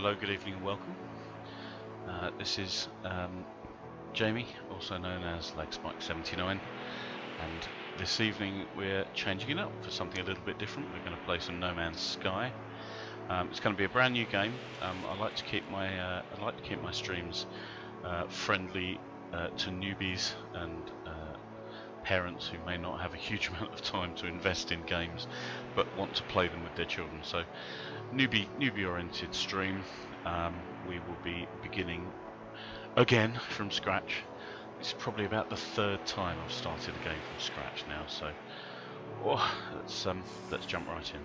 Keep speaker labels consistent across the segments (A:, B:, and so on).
A: Hello, good evening and welcome. This is Jamie, also known as LegSpike79, and this evening we're changing it up for something a little bit different. We're going to play some No Man's Sky. It's going to be a brand new game. I like to keep my streams friendly to newbies and parents who may not have a huge amount of time to invest in games but want to play them with their children. So newbie oriented stream. We will be beginning again from scratch. It's probably about the third time I've started a game from scratch now, so let's jump right in.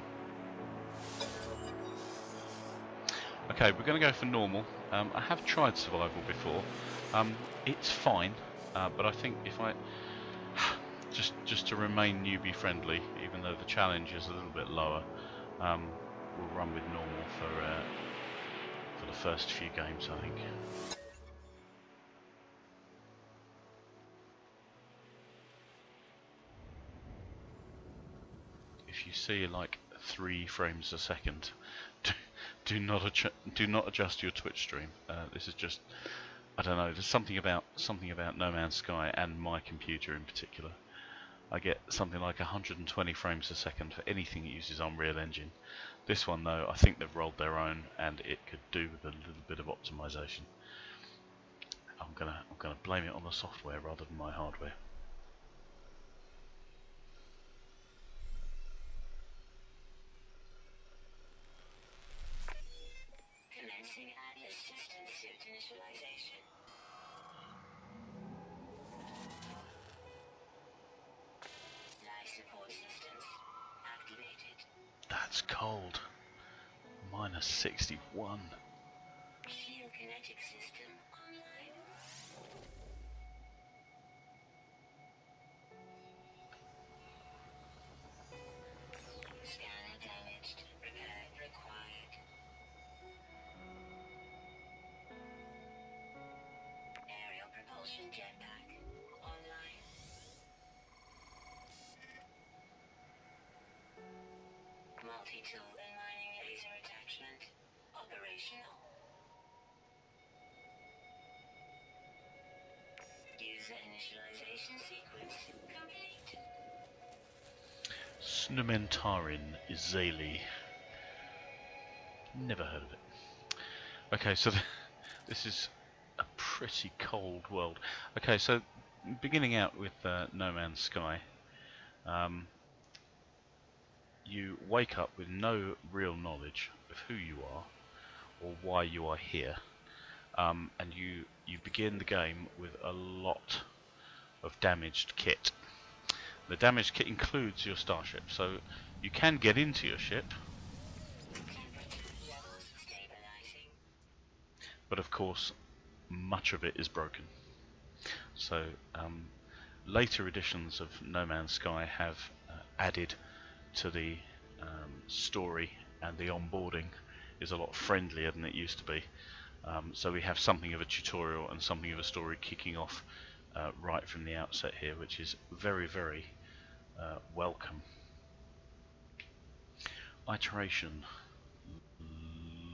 A: Okay, we're going to go for normal. I have tried survival before. It's fine, but I think if I just to remain newbie friendly, even though the challenge is a little bit lower, we'll run with normal for the first few games, I think. If you see like 3 frames a second, do not adjust your Twitch stream. This is just, I don't know. There's something about No Man's Sky and my computer in particular. I get something like 120 frames a second for anything that uses Unreal Engine. This one though, I think they've rolled their own, and it could do with a little bit of optimization. I'm gonna blame it on the software rather than my hardware.
B: Commencing assistant suit initialization. Life support systems activated.
A: That's cold. Minus 61.
B: Shield kinetic system online. Scanner damaged. Repair required. Aerial propulsion jetpack online. Multi-tool and mining laser attachment operational. User initialization sequence complete.
A: Snumentarin Izali. Never heard of it. Okay, so this is a pretty cold world. Okay, so beginning out with No Man's Sky, you wake up with no real knowledge of who you are or why you are here, and you begin the game with a lot of damaged kit. The damaged kit includes your starship, so you can get into your ship, but of course much of it is broken. So later editions of No Man's Sky have added to the story, and the onboarding is a lot friendlier than it used to be. So we have something of a tutorial and something of a story kicking off right from the outset here, which is very, very welcome. Iteration,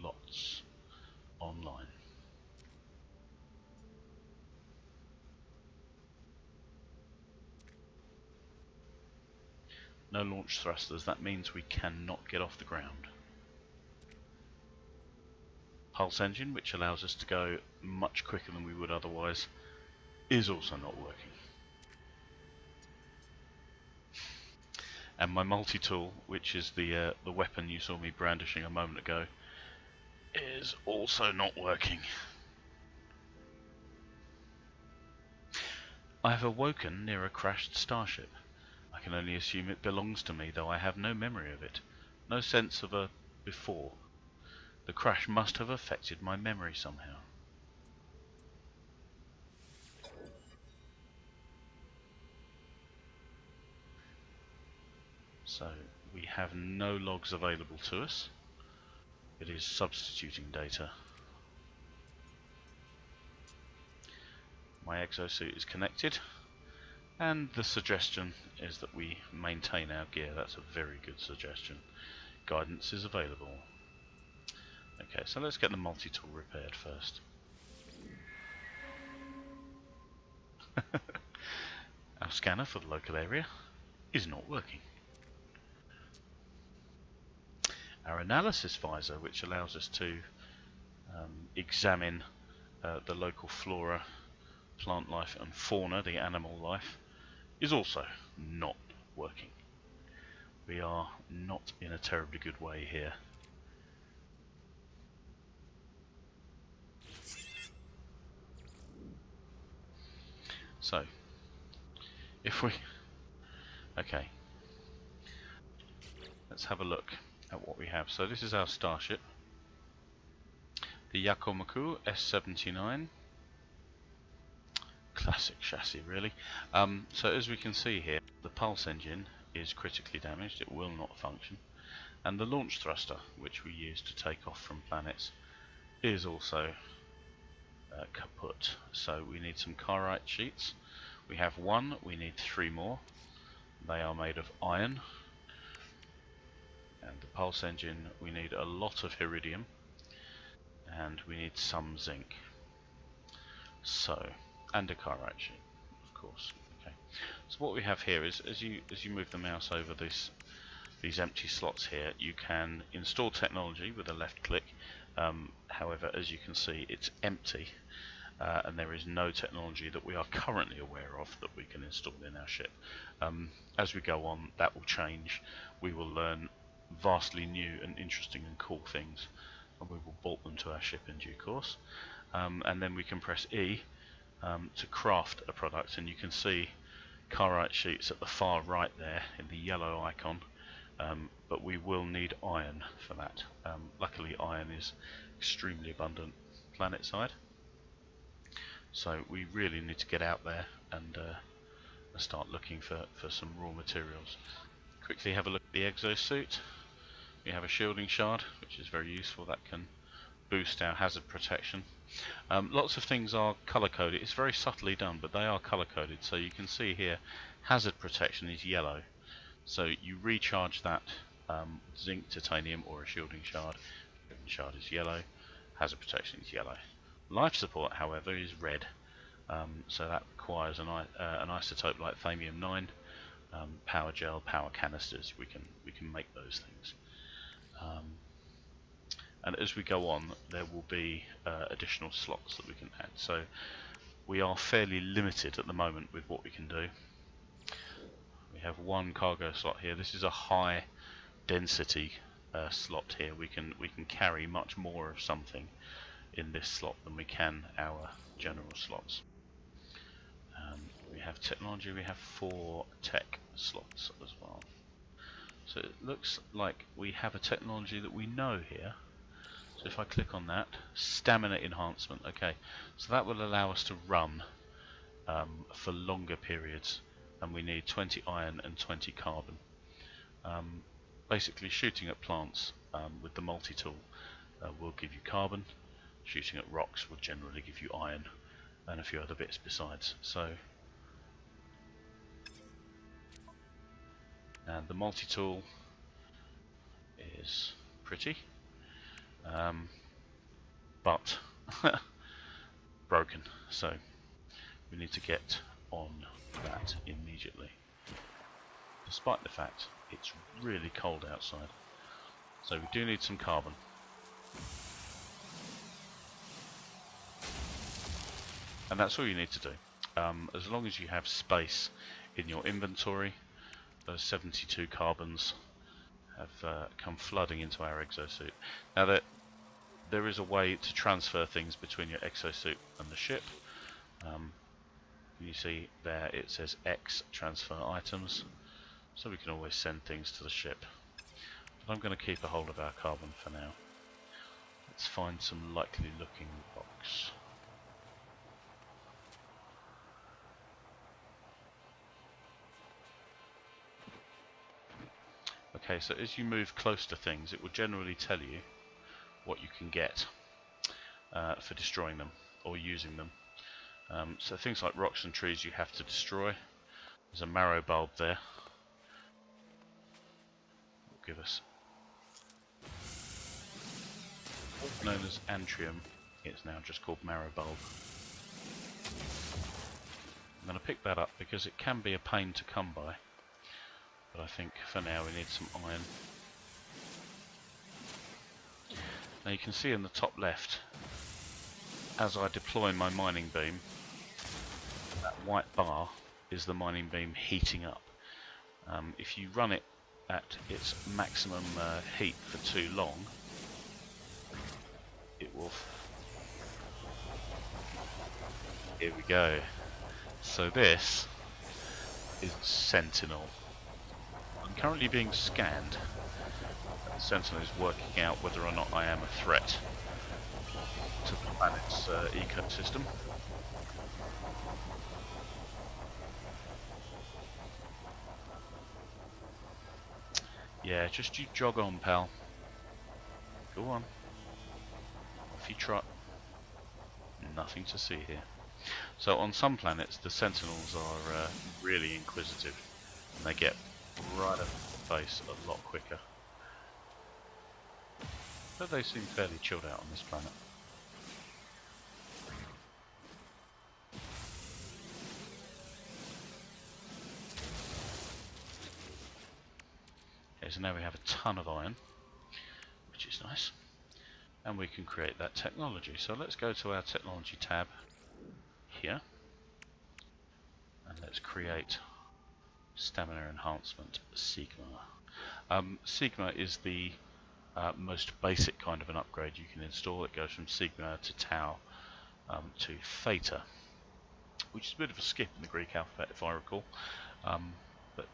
A: lots online. No launch thrusters, that means we cannot get off the ground. Pulse engine, which allows us to go much quicker than we would otherwise, is also not working. And my multi-tool, which is the weapon you saw me brandishing a moment ago, is also not working. I have awoken near a crashed starship. I can only assume it belongs to me, though I have no memory of it, no sense of a before. The crash must have affected my memory somehow. So we have no logs available to us. It is substituting data. My exosuit is connected, and the suggestion is that we maintain our gear. That's a very good suggestion. Guidance is available. Okay, so let's get the multi-tool repaired first. Our scanner for the local area is not working. Our analysis visor, which allows us to examine the local flora, plant life and fauna, the animal life, is also not working. We are not in a terribly good way here. So, if we... Okay, let's have a look at what we have. So this is our starship, the Yakomaku S79. Classic chassis, really. So as we can see here, the pulse engine is critically damaged, it will not function, and the launch thruster, which we use to take off from planets, is also kaput. So we need some carite sheets. We have one, we need 3 more. They are made of iron. And the pulse engine, we need a lot of iridium, and we need some zinc. So, and a carite sheet, of course. Okay. So what we have here is, as you move the mouse over these empty slots here, you can install technology with a left click. However, as you can see, it's empty, and there is no technology that we are currently aware of that we can install in our ship. As we go on, that will change. We will learn vastly new and interesting and cool things, and we will bolt them to our ship in due course. And then we can press E to craft a product, and you can see carite sheets at the far right there in the yellow icon, but we will need iron for that. Luckily iron is extremely abundant planet side, so we really need to get out there and start looking for some raw materials. Quickly have a look at the exosuit. We have a shielding shard, which is very useful. That can boost our hazard protection. Lots of things are color coded. It's very subtly done, but they are color coded. So you can see here, hazard protection is yellow. So you recharge that zinc, titanium, or a shielding shard. Shielding shard is yellow. Hazard protection is yellow. Life support, however, is red. So that requires an isotope like thamium-9, power gel, power canisters. We can make those things. And as we go on, there will be additional slots that we can add. So we are fairly limited at the moment with what we can do. We have one cargo slot here. This is a high density slot here. We can carry much more of something in this slot than we can our general slots. We have technology. We have 4 tech slots as well. So it looks like we have a technology that we know here. So if I click on that, stamina enhancement, okay, so that will allow us to run for longer periods, and we need 20 iron and 20 carbon. Basically shooting at plants with the multi-tool will give you carbon, shooting at rocks will generally give you iron and a few other bits besides. So, and the multi-tool is pretty. But broken, so we need to get on that immediately, despite the fact it's really cold outside. So we do need some carbon. And that's all you need to do. As long as you have space in your inventory, those 72 carbons have come flooding into our exosuit. Now there is a way to transfer things between your exosuit and the ship. You see there it says X transfer items, so we can always send things to the ship. But I'm going to keep a hold of our carbon for now. Let's find some likely looking rocks. Okay, so as you move close to things, it will generally tell you what you can get for destroying them or using them. So things like rocks and trees you have to destroy. There's a marrow bulb there. Will give us known as antrium, it's now just called marrow bulb. I'm going to pick that up because it can be a pain to come by, but I think for now we need some iron. Now you can see in the top left, as I deploy my mining beam, that white bar is the mining beam heating up. If you run it at its maximum heat for too long, it will... Here we go. So this is Sentinel. I'm currently being scanned. Sentinel is working out whether or not I am a threat to the planet's ecosystem. Yeah, just you jog on, pal. Go on. Off you trot. Nothing to see here. So on some planets the Sentinels are really inquisitive and they get right up the face a lot quicker. But they seem fairly chilled out on this planet. Okay, so now we have a ton of iron, which is nice. And we can create that technology. So let's go to our technology tab here. And let's create stamina enhancement Sigma. Sigma is the most basic kind of an upgrade you can install. It goes from Sigma to Tau to Theta, which is a bit of a skip in the Greek alphabet if I recall, but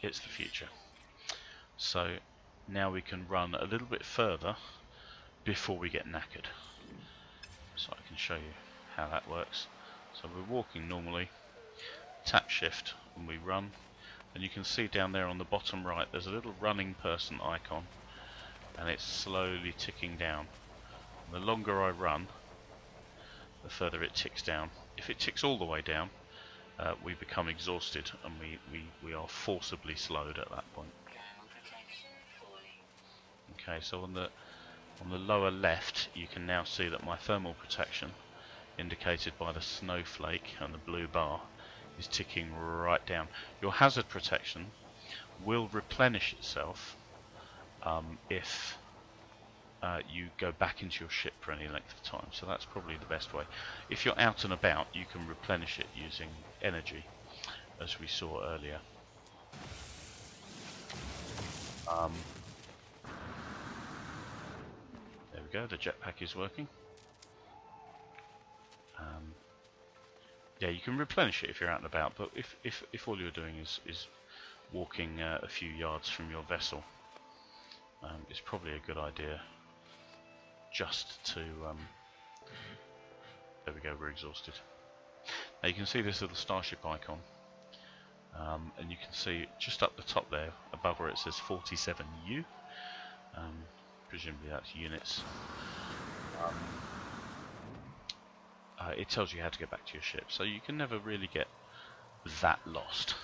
A: it's the future. So now we can run a little bit further before we get knackered. So I can show you how that works. So we're walking normally, tap shift and we run, and you can see down there on the bottom right there's a little running person icon and it's slowly ticking down. And the longer I run, the further it ticks down. If it ticks all the way down, we become exhausted and we are forcibly slowed at that point. Okay, so on the lower left you can now see that my thermal protection, indicated by the snowflake and the blue bar, is ticking right down. Your hazard protection will replenish itself if you go back into your ship for any length of time, so that's probably the best way. If you're out and about, you can replenish it using energy, as we saw earlier. There we go, the jetpack is working. Yeah, you can replenish it if you're out and about, but if all you're doing is walking a few yards from your vessel, it's probably a good idea just to... there we go, we're exhausted. Now you can see this little starship icon, and you can see just up the top there, above where it says 47U, presumably that's units. It tells you how to get back to your ship, so you can never really get that lost.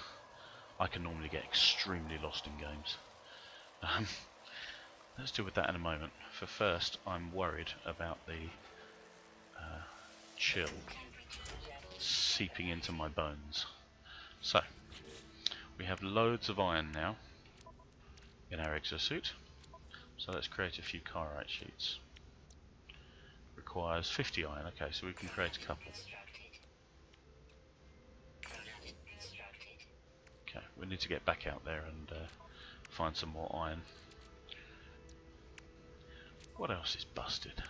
A: I can normally get extremely lost in games. Let's deal with that in a moment. For first, I'm worried about the chill seeping into my bones. So, we have loads of iron now in our exosuit, so let's create a few carite sheets. Requires 50 iron, okay, so we can create a couple. Okay, we need to get back out there and find some more iron. What else is busted?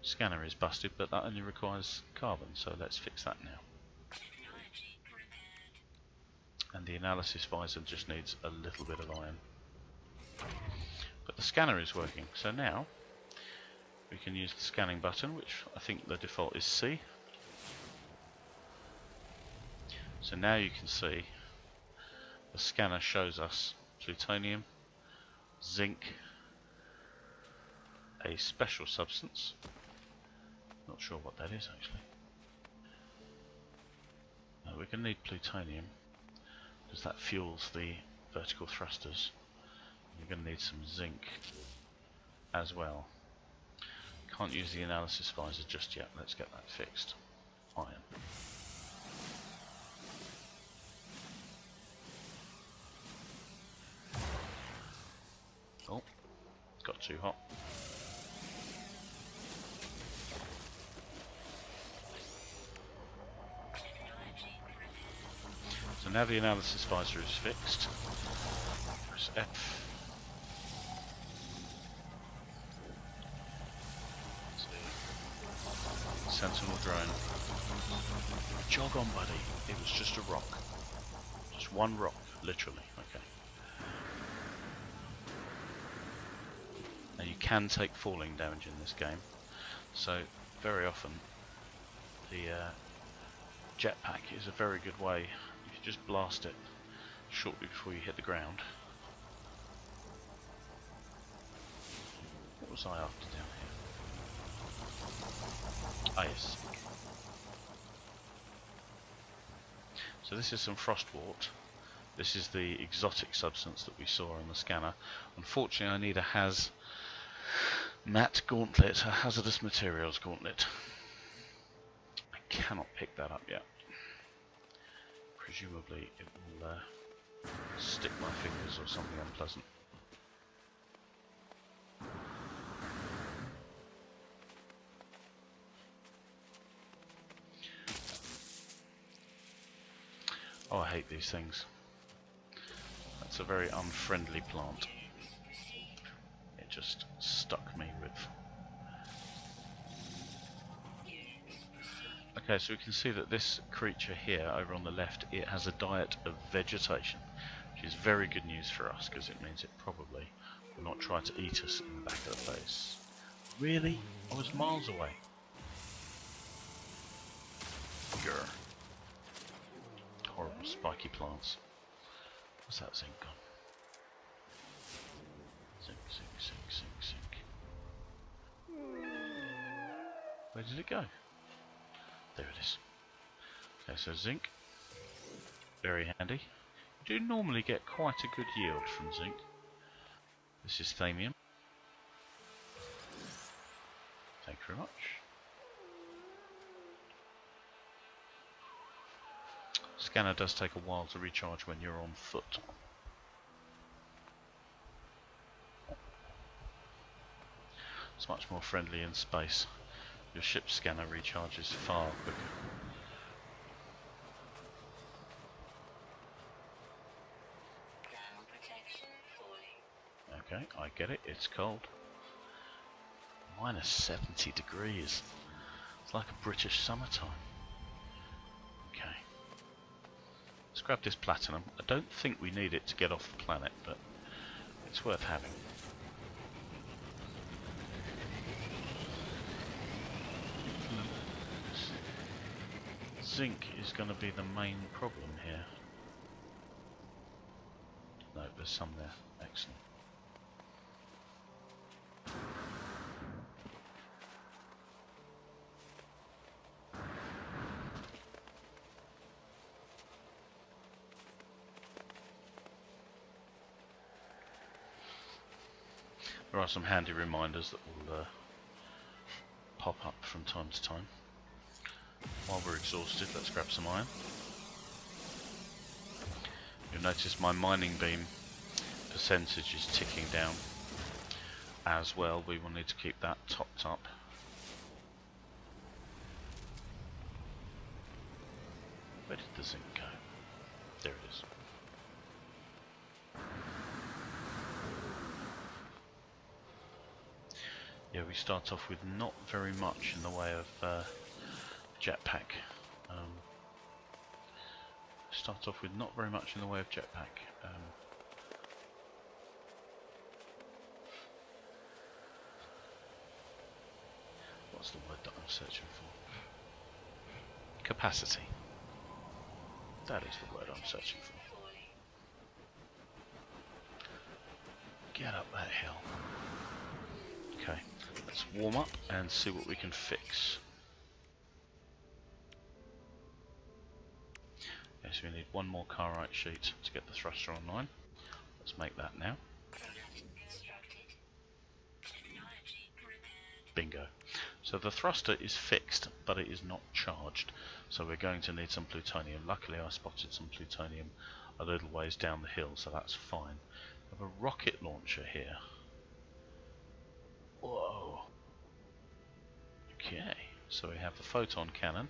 A: Scanner is busted, but that only requires carbon, so let's fix that now. And the analysis visor just needs a little bit of iron. But the scanner is working, so now we can use the scanning button, which I think the default is C. So now you can see the scanner shows us plutonium, zinc, a special substance. Not sure what that is actually. We're going to need plutonium because that fuels the vertical thrusters. We're going to need some zinc as well. Can't use the analysis visor just yet. Let's get that fixed. Iron. Oh, got too hot. So now the analysis visor is fixed. Press F. Sentinel drone. Jog on, buddy. It was just a rock. Just one rock, literally. Okay. Now you can take falling damage in this game. So very often the jetpack is a very good way. If you just blast it shortly before you hit the ground. What was I after down here? Ah, yes. So this is some frostwort. This is the exotic substance that we saw on the scanner. Unfortunately, I need a hazmat gauntlet, a hazardous materials gauntlet. I cannot pick that up yet. Presumably it will stick my fingers or something unpleasant. Oh, I hate these things. That's a very unfriendly plant. It just stuck me with... Okay, so we can see that this creature here, over on the left, it has a diet of vegetation, which is very good news for us, because it means it probably will not try to eat us in the back of the face. Really? I was miles away. Grr. Horrible spiky plants. What's that zinc on? Zinc, zinc, zinc, zinc, zinc. Where did it go? There it is. Okay, so zinc. Very handy. You do normally get quite a good yield from zinc. This is thamium. Thank you very much. Scanner does take a while to recharge when you're on foot. It's much more friendly in space. Your ship's scanner recharges far quicker.
B: Thermal protection falling.
A: Okay, I get it, it's cold. Minus 70 degrees. It's like a British summertime. Okay. Let's grab this platinum. I don't think we need it to get off the planet, but it's worth having. Zinc is going to be the main problem here. No, there's some there. Excellent. There are some handy reminders that will pop up from time to time. While we're exhausted, let's grab some iron. You'll notice my mining beam percentage is ticking down as well. We will need to keep that topped up. Where did the zinc go? There it is. Yeah, we start off with not very much in the way of jetpack. Start off with not very much in the way of jetpack. What's the word that I'm searching for? Capacity. That is the word I'm searching for. Get up that hill. Okay, let's warm up and see what we can fix. Okay, so we need one more carite sheet to get the thruster online. Let's make that now. Bingo. So the thruster is fixed, but it is not charged. So we're going to need some plutonium. Luckily I spotted some plutonium a little ways down the hill, so that's fine. We have a rocket launcher here. Whoa. Okay, so we have the photon cannon,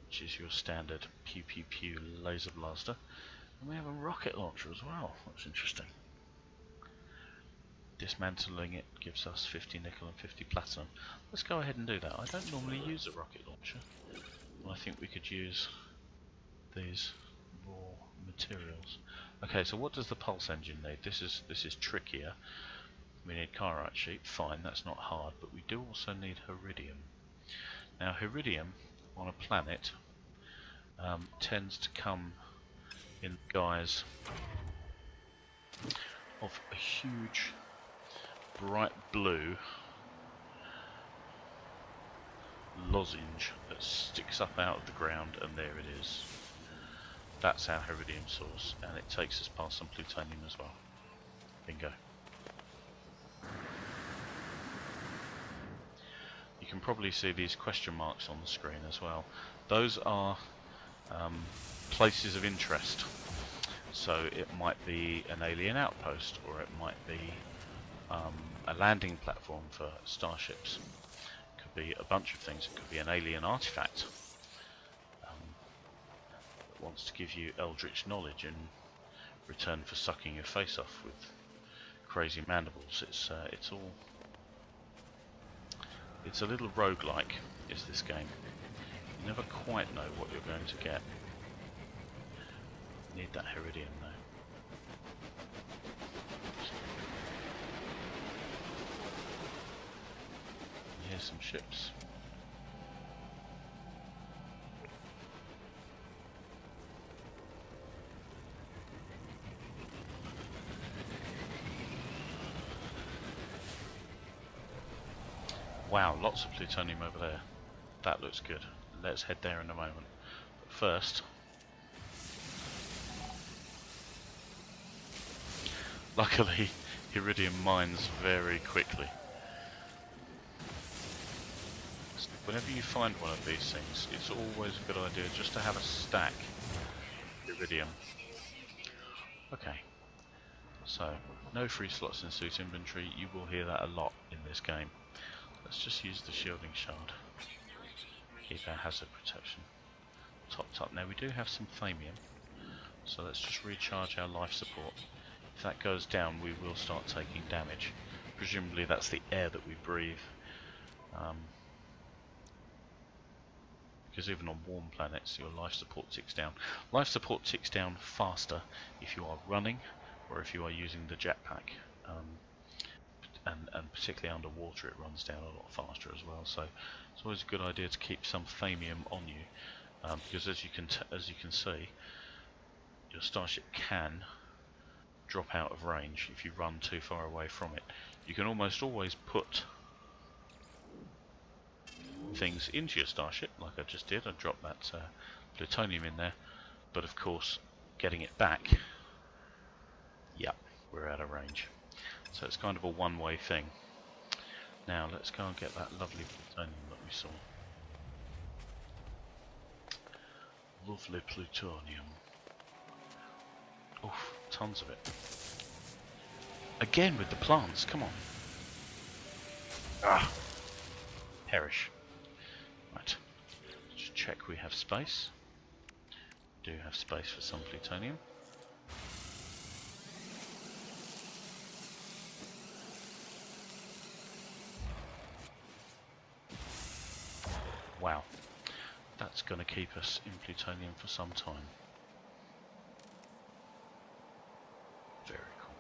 A: which is your standard pew pew pew laser blaster. And we have a rocket launcher as well. That's interesting. Dismantling it gives us 50 nickel and 50 platinum. Let's go ahead and do that. I don't normally use a rocket launcher. I think we could use these raw materials. Okay, so what does the pulse engine need? This is trickier. We need Kyrite sheet. Fine, that's not hard, but we do also need Iridium. Now, Iridium on a planet tends to come in the guise of a huge bright blue lozenge that sticks up out of the ground, and there it is. That's our Iridium source, and it takes us past some plutonium as well. Bingo. You can probably see these question marks on the screen as well. Those are places of interest. So it might be an alien outpost, or it might be a landing platform for starships. It could be a bunch of things. It could be an alien artifact that wants to give you eldritch knowledge in return for sucking your face off with crazy mandibles. It's a little roguelike, is this game. You never quite know what you're going to get. Need that Iridium though. Here's some ships. Wow, lots of plutonium over there. That looks good. Let's head there in a moment. But first, luckily, Iridium mines very quickly. So whenever you find one of these things, it's always a good idea just to have a stack of Iridium. Okay, so no free slots in suit inventory. You will hear that a lot in this game. Let's just use the shielding shard. Keep our hazard protection topped up. Now we do have some thamium, so let's just recharge our life support. If that goes down, we will start taking damage. Presumably that's the air that we breathe. Because even on warm planets, your life support ticks down. Life support ticks down faster if you are running or if you are using the jetpack. And particularly underwater, it runs down a lot faster as well. So it's always a good idea to keep some thamium on you, because as you can see, your starship can drop out of range if you run too far away from it. You can almost always put things into your starship, like I just did. I dropped that plutonium in there, but of course, getting it back, yeah, we're out of range. So it's kind of a one-way thing. Now let's go and get that lovely plutonium that we saw. Lovely plutonium. Oof, tons of it. Again with the plants, come on. Ah, perish. Right, just check we have space. Do have space for some plutonium. Wow, that's going to keep us in plutonium for some time. Very cool.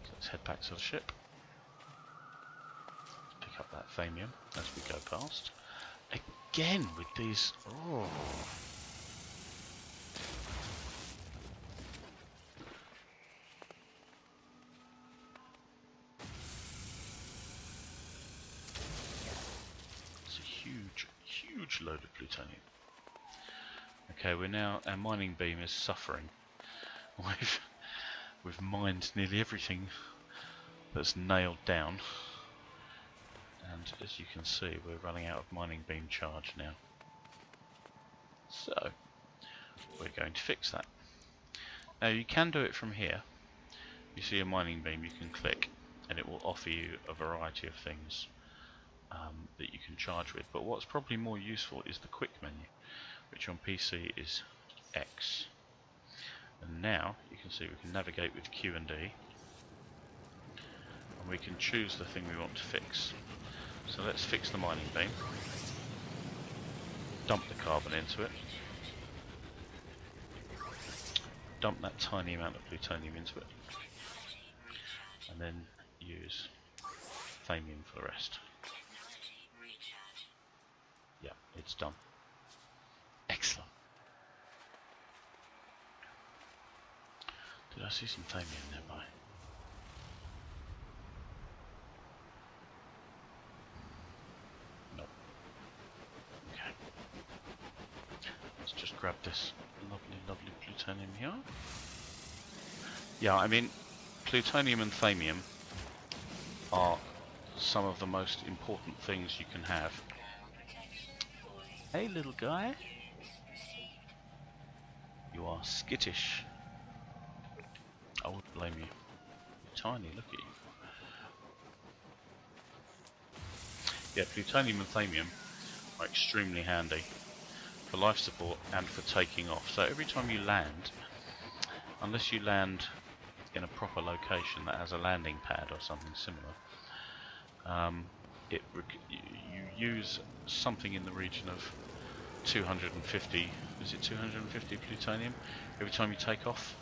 A: So let's head back to the ship. Pick up that thamium as we go past. Again with these... Oh. Huge load of plutonium. Okay, our mining beam is suffering. We've mined nearly everything that's nailed down, and as you can see we're running out of mining beam charge now. So we're going to fix that. Now you can do it from here. You see a mining beam, you can click and it will offer you a variety of things that you can charge with, but what's probably more useful is the quick menu, which on PC is X. And now you can see we can navigate with Q and D, and we can choose the thing we want to fix. So let's fix the mining beam, dump the carbon into it, dump that tiny amount of plutonium into it, and then use thamium for the rest. Yeah, it's done. Excellent. Did I see some thamium nearby? No. Okay. Let's just grab this lovely, lovely plutonium here. Yeah, I mean, plutonium and thamium are some of the most important things you can have. Hey, little guy. You are skittish. I wouldn't blame you. You're tiny, look at you. Yeah, plutonium and thamium are extremely handy for life support and for taking off. So every time you land, unless you land in a proper location that has a landing pad or something similar, you use something in the region of 250, is it 250 plutonium every time you take off?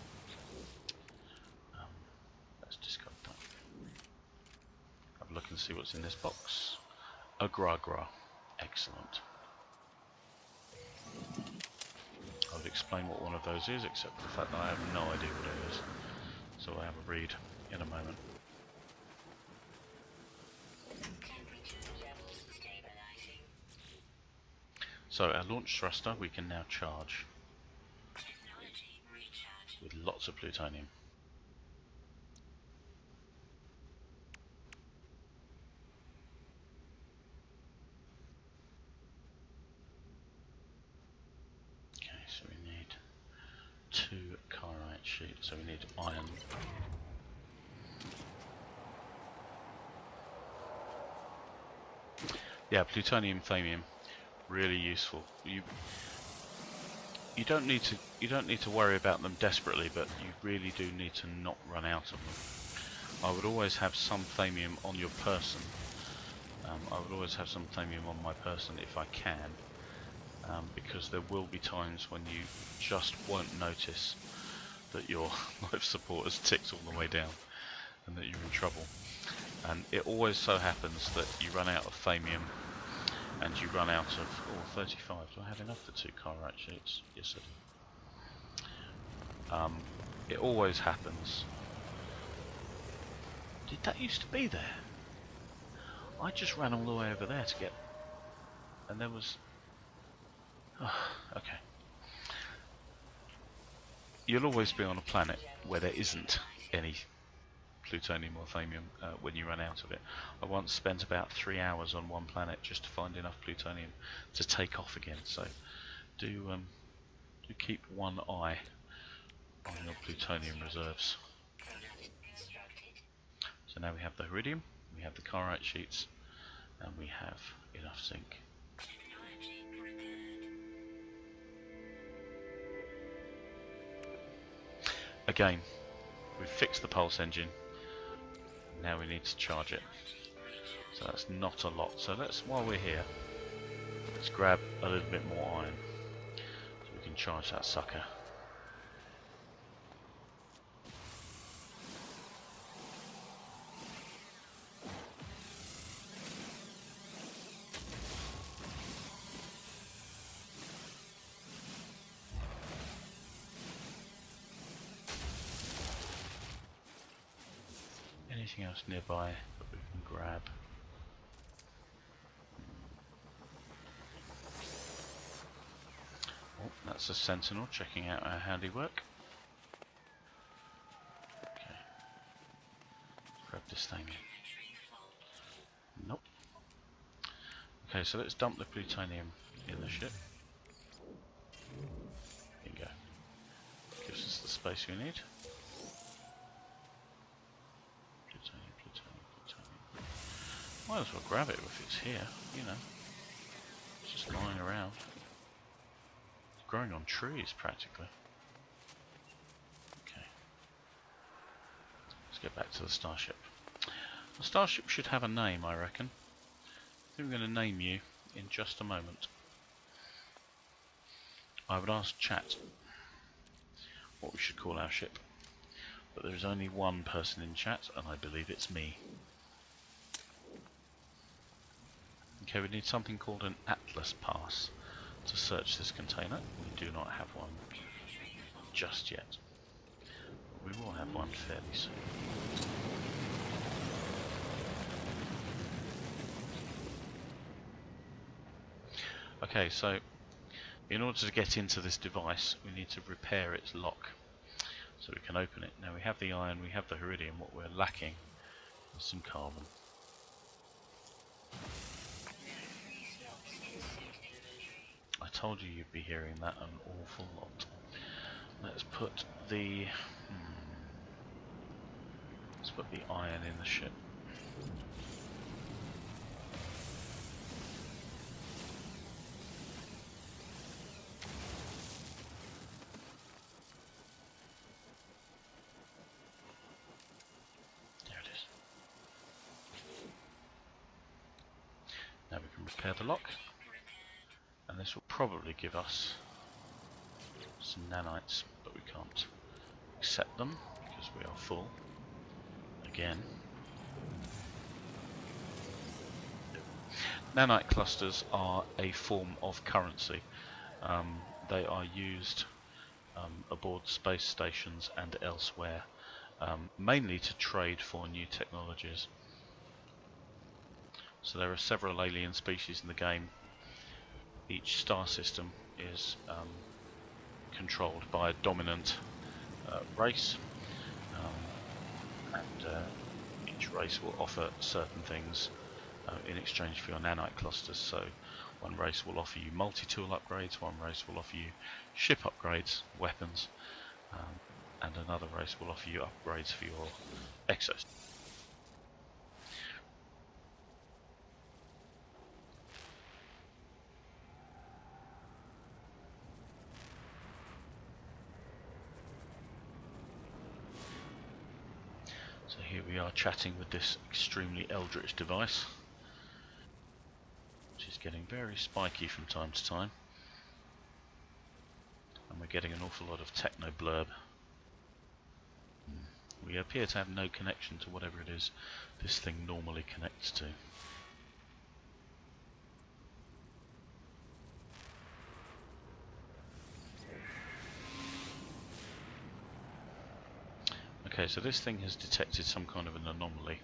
A: Let's discard that. Have a look and see what's in this box. A gra. Excellent. I would explain what one of those is, except for the fact that I have no idea what it is. So I'll have a read in a moment. So our launch thruster we can now charge with lots of plutonium. Okay, so we need 2 carbide sheets, so we need iron. Yeah, plutonium, thamium, really useful. You don't need to worry about them desperately, but you really do need to not run out of them. I would always have some thamium on your person. I would always have some thamium on my person if I can, because there will be times when you just won't notice that your life support has ticked all the way down and that you're in trouble. And it always so happens that you run out of thamium and you run out of 35. Do I have enough for 2 carbide sheets? Yes, I do. It always happens. Did that used to be there? I just ran all the way over there to get, and there was. Oh, okay. You'll always be on a planet where there isn't any plutonium or thamium when you run out of it. I once spent about 3 hours on one planet just to find enough plutonium to take off again. So do keep one eye on your plutonium reserves. So now we have the iridium, we have the carbide sheets, and we have enough zinc. Again, we've fixed the pulse engine. Now we need to charge it. So that's not a lot. So let's, while we're here, let's grab a little bit more iron so we can charge that sucker. Anything else nearby that we can grab? Oh, that's a sentinel checking out our handiwork. Okay. Grab this this thing? Nope. Okay, so let's dump the plutonium in the ship. There you go. Gives us the space we need. Plutonium, plutonium, plutonium. Might as well grab it if it's here, you know. It's just lying around. It's growing on trees practically. Okay. Let's get back to the starship. The starship should have a name, I reckon. I think we're going to name you in just a moment. I would ask chat what we should call our ship, but there is only one person in chat, and I believe it's me. Okay, we need something called an Atlas Pass to search this container. We do not have one just yet. We will have one fairly soon. Okay, so in order to get into this device, we need to repair its lock so we can open it. Now we have the iron, we have the iridium. What we're lacking is some carbon. I told you you'd be hearing that an awful lot. Let's put the iron in the ship. There it is. Now we can repair the lock, and this will probably give us some nanites, but we can't accept them because we are full again. Nanite clusters are a form of currency. They are used aboard space stations and elsewhere, mainly to trade for new technologies. So there are several alien species in the game. Each star system is controlled by a dominant race, and each race will offer certain things in exchange for your nanite clusters. So one race will offer you multi-tool upgrades, one race will offer you ship upgrades, weapons, and another race will offer you upgrades for your exos. So here we are chatting with this extremely eldritch device, which is getting very spiky from time to time, and we're getting an awful lot of techno blurb. We appear to have no connection to whatever it is this thing normally connects to. Okay, so this thing has detected some kind of an anomaly.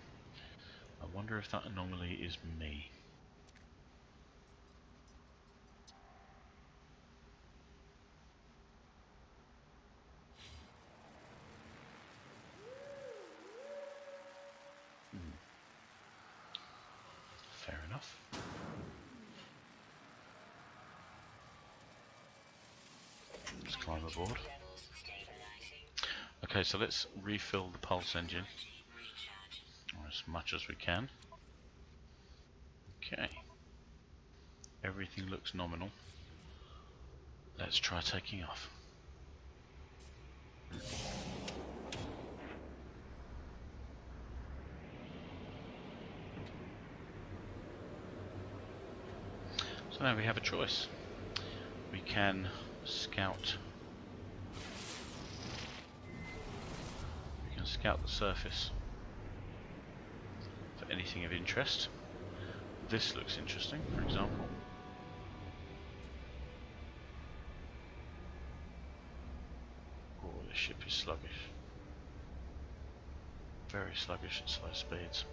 A: I wonder if that anomaly is me. Fair enough. Let's climb aboard. Okay, so let's refill the pulse engine as much as we can. Okay. Everything looks nominal. Let's try taking off. So now we have a choice. We can scout. We can scout the surface for anything of interest. This looks interesting, for example. Oh, the ship is sluggish. Very sluggish at slow speeds.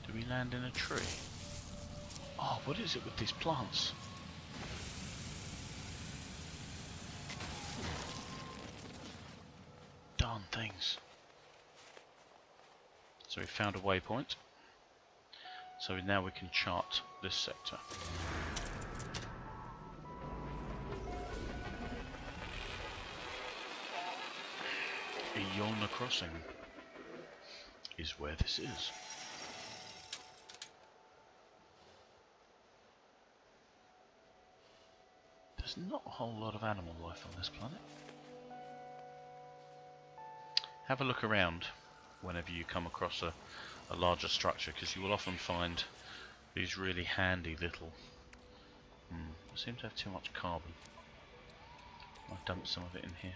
A: Do we land in a tree? Oh, Oh, what is it with these plants? Darn things. So we found a waypoint. So now we can chart this sector. Iona Crossing is where this is. There's not a whole lot of animal life on this planet. Have a look around whenever you come across a larger structure, because you will often find these really handy little... I seem to have too much carbon. I'll dump some of it in here.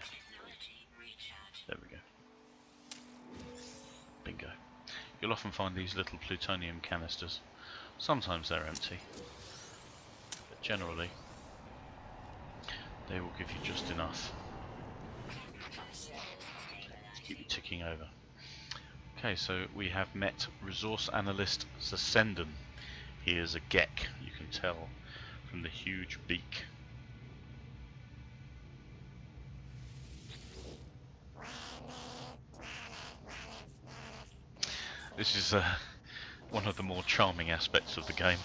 A: There we go. Bingo. You'll often find these little plutonium canisters. Sometimes they're empty, but generally they will give you just enough to keep you ticking over. Okay, so we have met Resource Analyst Zasenden. He is a gek, you can tell from the huge beak. This is one of the more charming aspects of the game.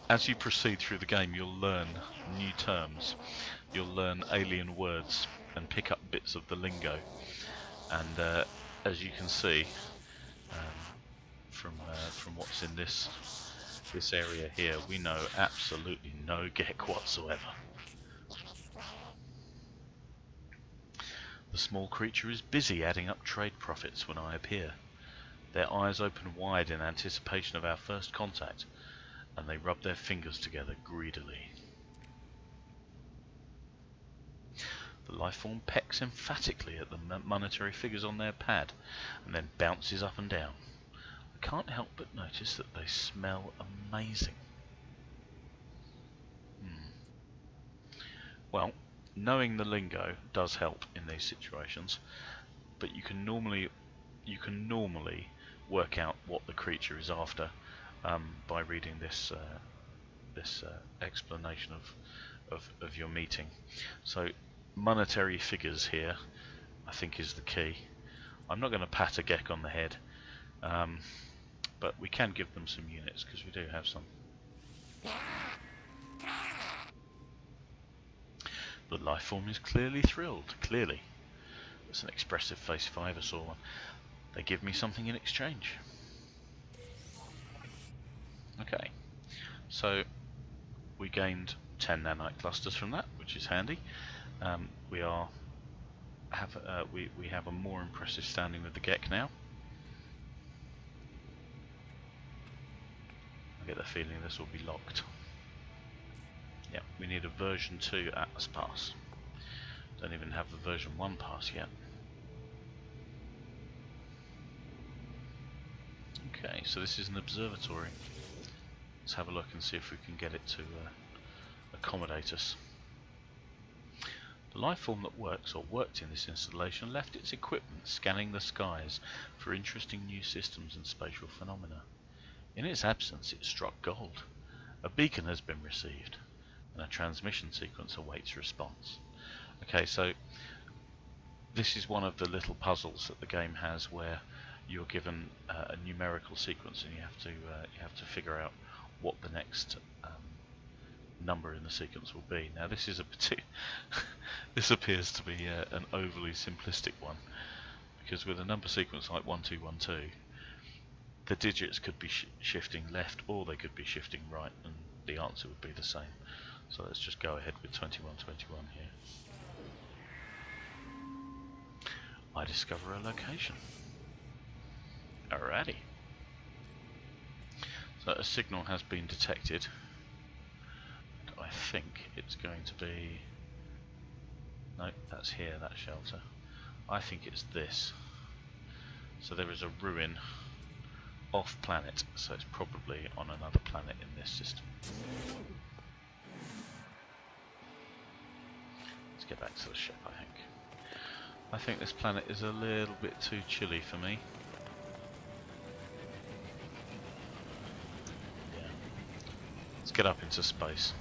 A: As you proceed through the game, you'll learn new terms, you'll learn alien words and pick up bits of the lingo. And as you can see from what's in this area here, we know absolutely no Gek whatsoever. The small creature is busy adding up trade profits when I appear. Their eyes open wide in anticipation of our first contact, and they rub their fingers together greedily. The lifeform pecks emphatically at the monetary figures on their pad, and then bounces up and down. I can't help but notice that they smell amazing. Well, knowing the lingo does help in these situations, but you can normally work out what the creature is after by reading this explanation of your meeting. So monetary figures here, I think, is the key. I'm not going to pat a Gek on the head, but we can give them some units because we do have some. The life form is clearly thrilled. Clearly, it's an expressive face if I ever saw one. They give me something in exchange. Okay, so we gained 10 nanite clusters from that, which is handy. We have a more impressive standing with the Gek now. I get the feeling this will be locked. Yeah, we need a version 2 Atlas pass. Don't even have the version 1 pass yet. Okay, so this is an observatory. Let's have a look and see if we can get it to accommodate us. The life form that works or worked in this installation left its equipment scanning the skies for interesting new systems and spatial phenomena. In its absence, it struck gold. A beacon has been received, and a transmission sequence awaits response. Okay, so this is one of the little puzzles that the game has, where you're given a numerical sequence, and you have to figure out what the next number in the sequence will be. Now, this is this appears to be an overly simplistic one, because with a number sequence like 1212, the digits could be shifting left or they could be shifting right, and the answer would be the same. So let's just go ahead with 2121 here. I discover a location. Alrighty. So a signal has been detected. I think it's going to be... No, that's here, that shelter. I think it's this. So there is a ruin off planet, so it's probably on another planet in this system. Let's get back to the ship, I think. I think this planet is a little bit too chilly for me. Yeah. get up into space.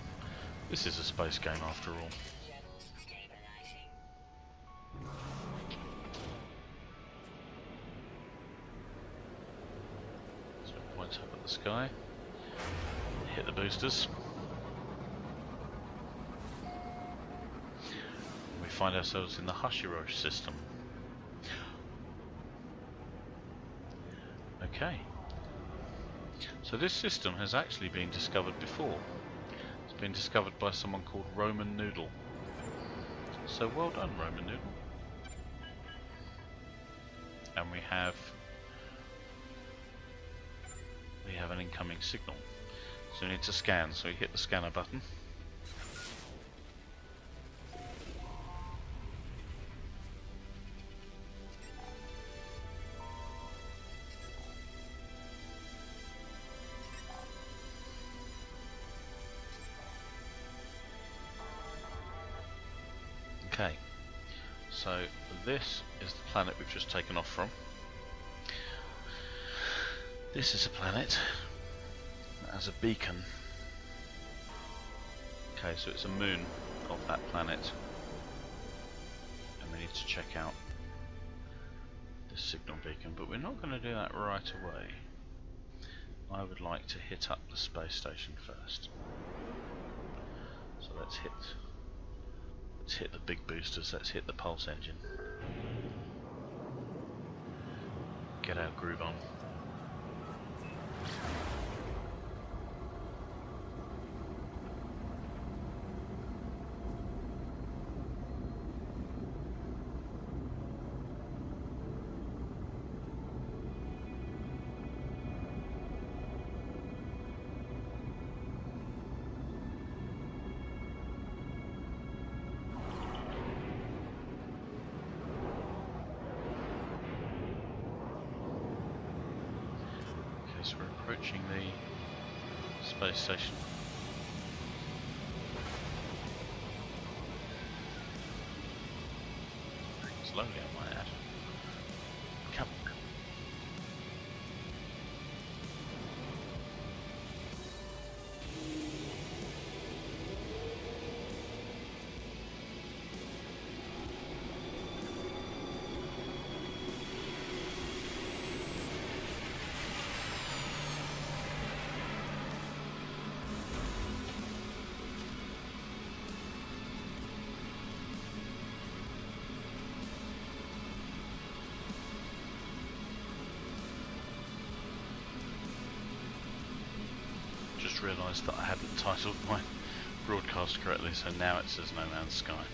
A: This is a space game after all.
B: Levels stabilizing.
A: So it points up at the sky. Hit the boosters. We find ourselves in the Hashirosh system. Okay. So this system has actually been discovered before. It's been discovered by someone called Roman Noodle. So well done, Roman Noodle. And we have an incoming signal. So we need to scan, so we hit the scanner button. Okay, so this is the planet we've just taken off from. This is a planet that has a beacon. Okay, so it's a moon of that planet. And we need to check out the signal beacon, but we're not going to do that right away. I would like to hit up the space station first. So let's hit the big boosters, let's hit the pulse engine. Get our groove on. So we're approaching the space station. Slowly, I might add. Come on. Just realised that I hadn't titled my broadcast correctly, so now it says No Man's Sky.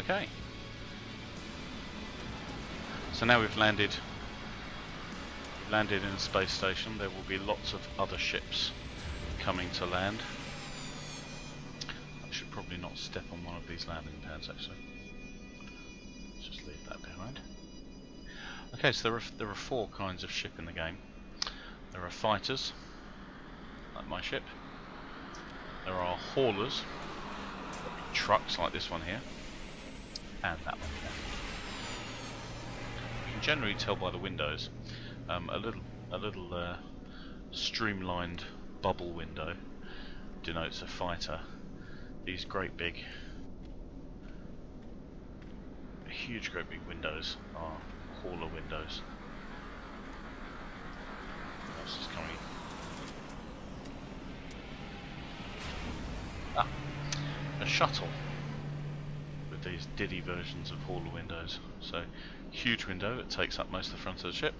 A: Okay. So now we've landed in a space station. There will be lots of other ships coming to land. I should probably not step on one of these landing pads actually. Let's just leave that behind. Okay, so there are four kinds of ship in the game. There are fighters, like my ship. There are haulers, trucks like this one here, and that one here. You can generally tell by the windows. A little streamlined bubble window denotes a fighter. These great big windows are hauler windows. What else is coming? A shuttle with these diddy versions of hauler windows. So, huge window that takes up most of the front of the ship.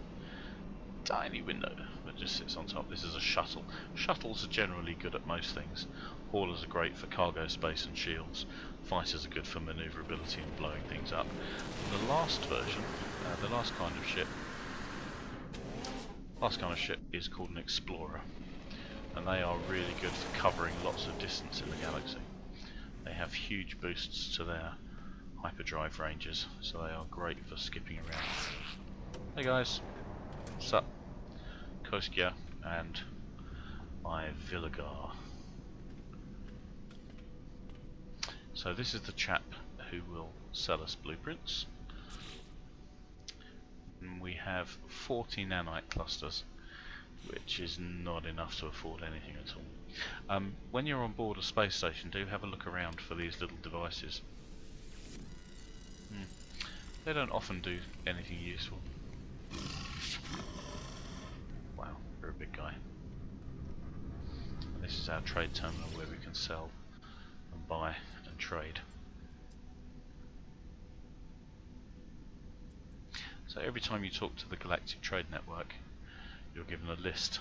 A: Tiny window that just sits on top. This is a shuttle. Shuttles are generally good at most things. Haulers are great for cargo space and shields. Fighters are good for manoeuvrability and blowing things up. And the last version, the last kind of ship is called an explorer, and they are really good for covering lots of distance in the galaxy. They have huge boosts to their hyperdrive ranges, so they are great for skipping around. Hey guys, what's up? Koskia and my Villagar. So this is the chap who will sell us blueprints. And we have 40 nanite clusters. which is not enough to afford anything at all. When you're on board a space station, do have a look around for these little devices. They don't often do anything useful. Wow, you're a big guy. And this is our trade terminal where we can sell and buy and trade. So every time you talk to the Galactic Trade Network, you're given a list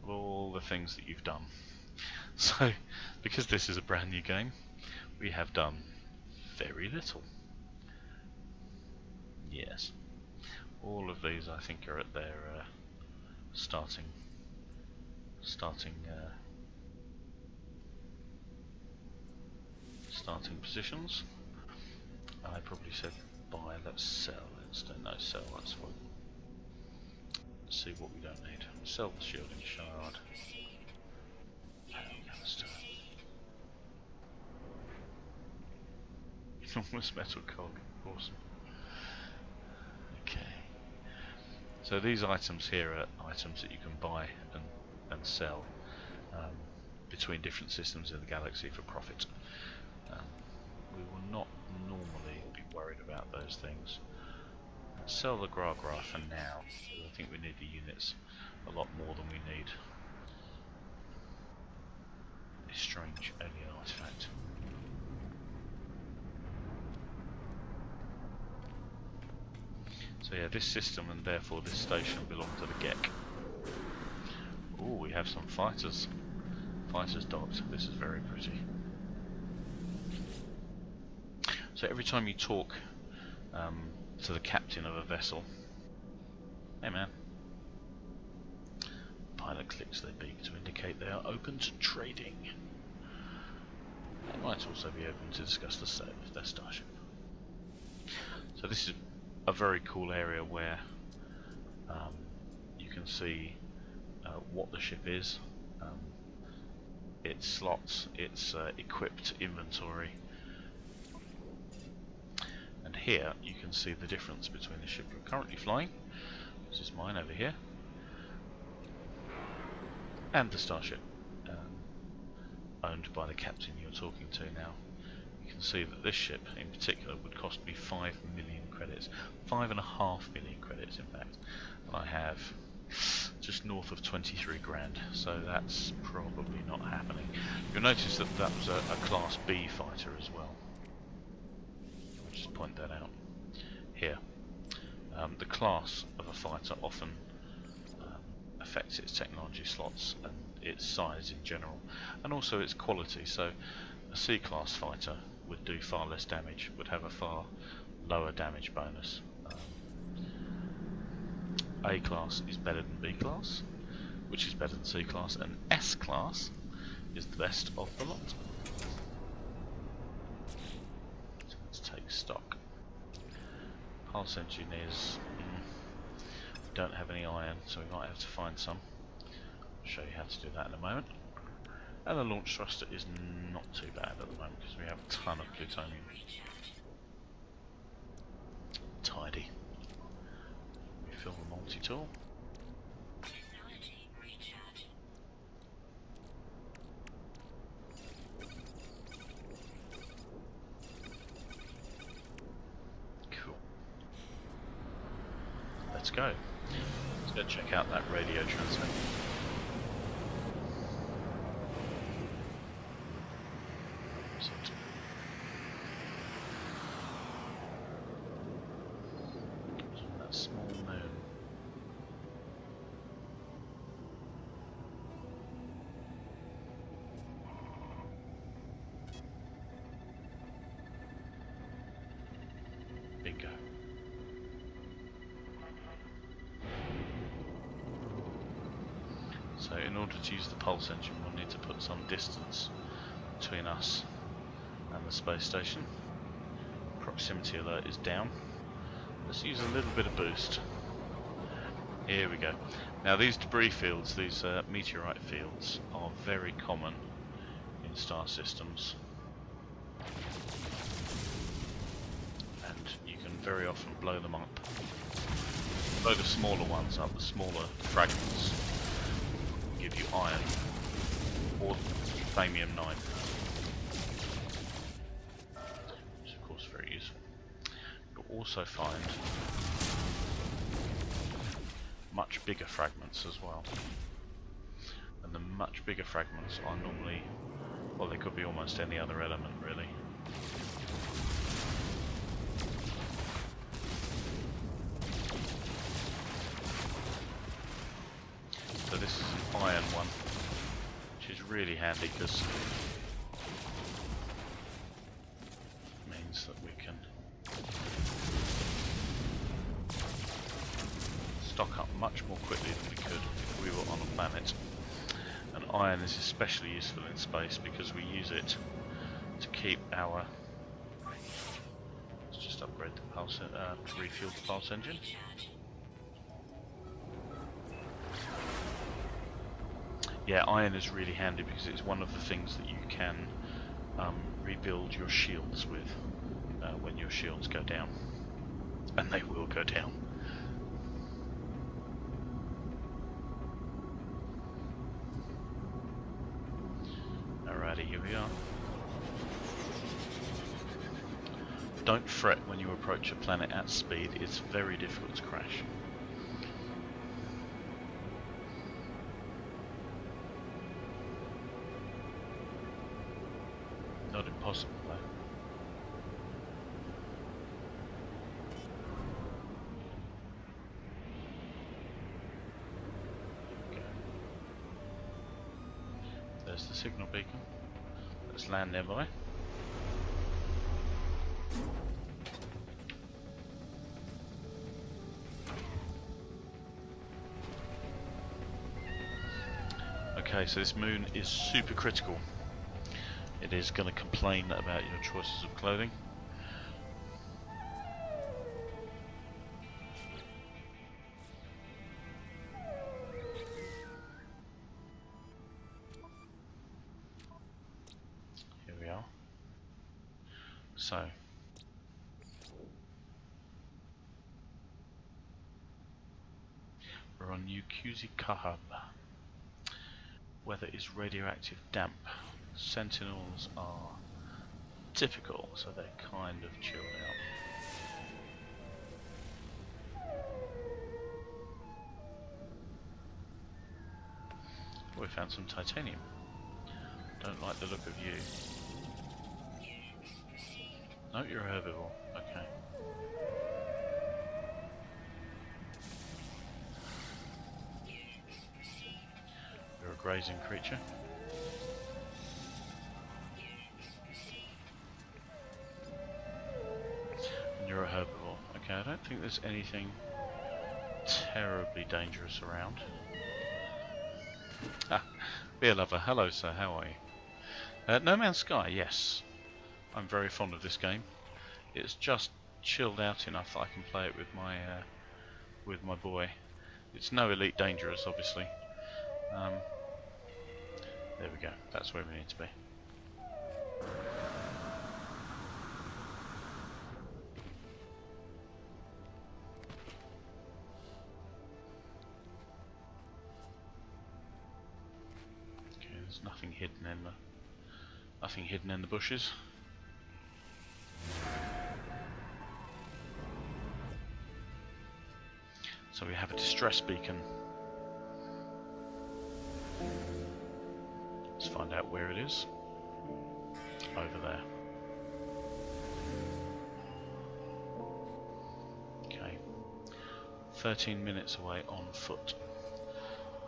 A: of all the things that you've done. So, because this is a brand new game, we have done very little. Yes. All of these, I think, are at their starting positions. I probably said buy, let's sell instead. No, sell, that's fine. Let's see what we don't need. Sell the shielding shard. Enormous metal cog, awesome. Okay. So these items here are items that you can buy and sell between different systems in the galaxy for profit. We will not normally be worried about those things. Sell the Gra for now. I think we need the units a lot more than we need. This strange alien artifact. So yeah, this system and therefore this station belong to the Gek. Ooh, we have some fighters. Fighters docked. This is very pretty. So every time you talk to the captain of a vessel, hey man, pilot clicks their beak to indicate they are open to trading. They might also be open to discuss the sale of their starship. So this is a very cool area where you can see what the ship is, its slots, its equipped inventory. And here you can see the difference between the ship you're currently flying, this is mine over here, and the starship owned by the captain you're talking to now. You can see that this ship in particular would cost me 5 million credits, 5.5 million credits in fact, and I have just north of 23 grand, so that's probably not happening. You'll notice that that was a Class B fighter as well. I'll just point that out here. The class of a fighter often affects its technology slots and its size in general, and also its quality. So a C-class fighter would do far less damage, would have a far lower damage bonus. A-class is better than B-class, which is better than C-class, and S-class is the best of the lot. So let's take stock. Pulse engine is... we don't have any iron, so we might have to find some. I'll show you how to do that in a moment. And the launch thruster is not too bad at the moment because we have a ton of plutonium. Tidy. Refill the multi-tool.
B: Technology recharge.
A: Cool. Let's go. Let's go check out that radio transmitter. That small moon. Bingo. So in order to use the pulse engine, we'll need to put some distance between us and the space station. Proximity alert is down. Let's use a little bit of boost. Here we go. Now these debris fields, these meteorite fields, are very common in star systems. And you can very often blow them up. Blow the smaller ones up, the smaller fragments, give you iron or Thamium 9, which is of course very useful. You'll also find much bigger fragments as well, and the much bigger fragments are normally, well, they could be almost any other element really. So this is an iron one, which is really handy because it means that we can stock up much more quickly than we could if we were on a planet. And iron is especially useful in space because we use it to keep our... Let's just upgrade the pulse, refuel the pulse engine. Yeah, iron is really handy because it's one of the things that you can rebuild your shields with when your shields go down. And they will go down. Alrighty, here we are. Don't fret when you approach a planet at speed, it's very difficult to crash. Not impossible though. Okay. There's the signal beacon. Let's land nearby. Okay, so this moon is super critical. It is going to complain about your choices of clothing. Here we are. So, we're on newcomers. Weather is radioactive damp. Sentinels are typical, so they're kind of chilled out. Oh, we found some titanium. Don't like the look of you. No, you're a herbivore. Okay. You're a grazing creature. You're a herbivore. Okay, I don't think there's anything terribly dangerous around. Ah, beer lover. Hello, sir. How are you? No Man's Sky. Yes, I'm very fond of this game. It's just chilled out enough that I can play it with my boy. It's no Elite Dangerous, obviously. There we go. That's where we need to be. There's nothing hidden in the bushes. So we have a distress beacon. Let's find out where it is. Over there. Okay. 13 minutes away on foot.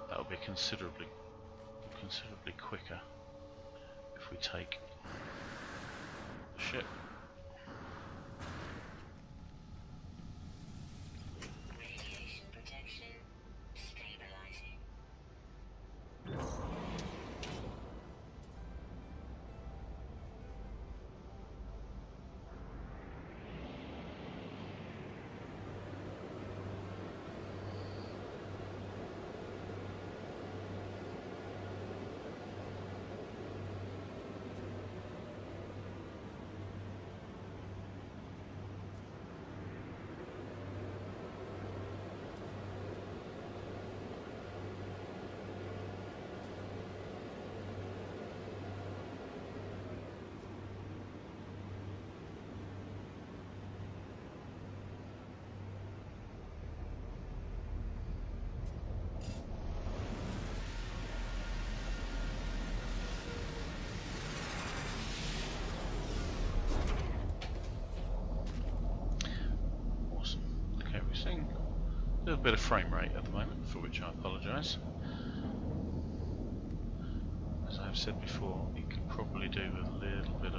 A: That'll be considerably quicker if we take the ship.
B: Radiation protection stabilizing.
A: A little bit of frame rate at the moment, for which I apologise. As I've said before, you could probably do with a little bit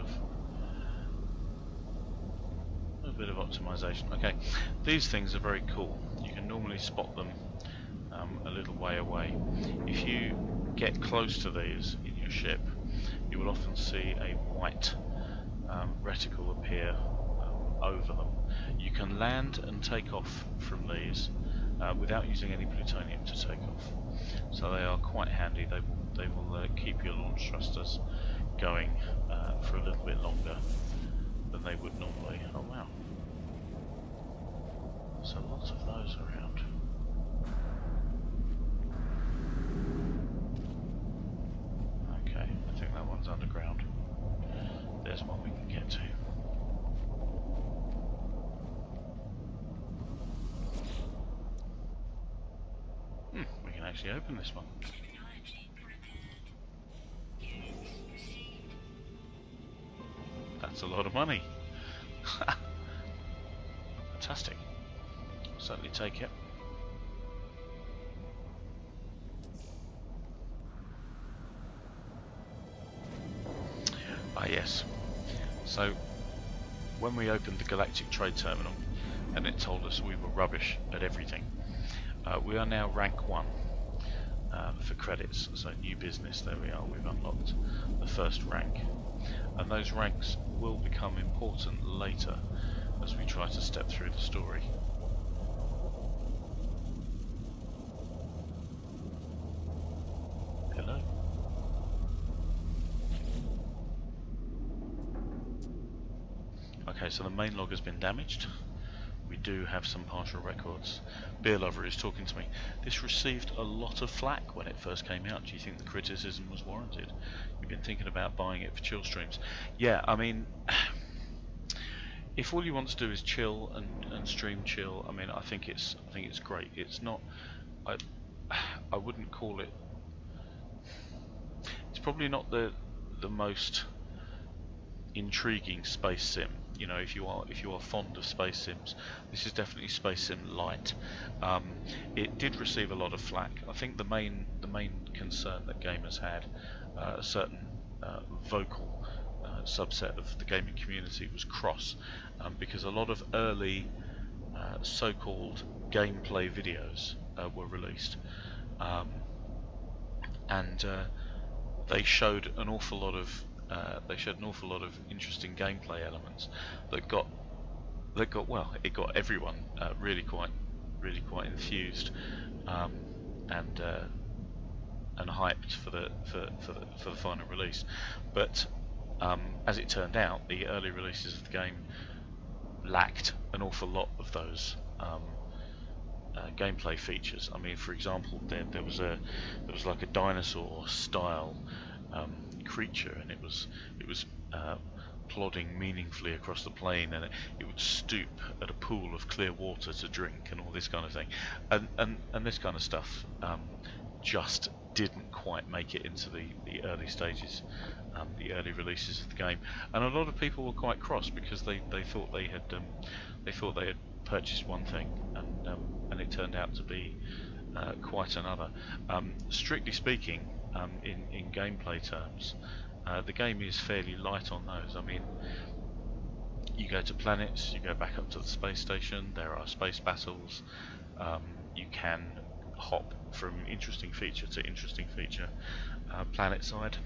A: of optimization. Okay, these things are very cool. You can normally spot them a little way away. If you get close to these in your ship, you will often see a white reticle appear over them. You can land and take off from these without using any plutonium to take off. So they are quite handy. They will keep your launch thrusters going for a little bit longer than they would normally. Oh wow. There's a lot of those around. Okay, I think that one's underground. There's one we can get to. We can actually open this one.
B: Technology prepared. Units received.
A: That's a lot of money. Fantastic. Certainly take it. Ah yes. So when we opened the Galactic Trade Terminal and it told us we were rubbish at everything, we are now rank 1 for credits. So new business, there we are, we've unlocked the first rank. And those ranks will become important later as we try to step through the story. Hello. Okay, so the main log has been damaged. We do have some partial records. Beer Lover is talking to me. This received a lot of flack when it first came out. Do you think the criticism was warranted? You've been thinking about buying it for chill streams. Yeah, I mean, if all you want to do is chill and stream chill, I mean, I think it's great. It's not. I wouldn't call it. It's probably not the most intriguing space sim. You know, if you are fond of space sims, this is definitely space sim light. It did receive a lot of flack. I think the main concern that gamers had, a certain vocal subset of the gaming community was cross, because a lot of early so-called gameplay videos were released, and they showed an awful lot of interesting gameplay elements that got well, it got everyone really quite enthused and hyped for the final release. But as it turned out, the early releases of the game lacked an awful lot of those gameplay features. I mean, for example, there was like a dinosaur style creature, and it was plodding meaningfully across the plane, and it would stoop at a pool of clear water to drink, and all this kind of thing, and this kind of stuff just didn't quite make it into the early stages, the early releases of the game, and a lot of people were quite cross because they thought they had purchased one thing, and it turned out to be quite another. Strictly speaking, in gameplay terms, the game is fairly light on those. I mean, you go to planets, you go back up to the space station, there are space battles, you can hop from interesting feature to interesting feature planet side,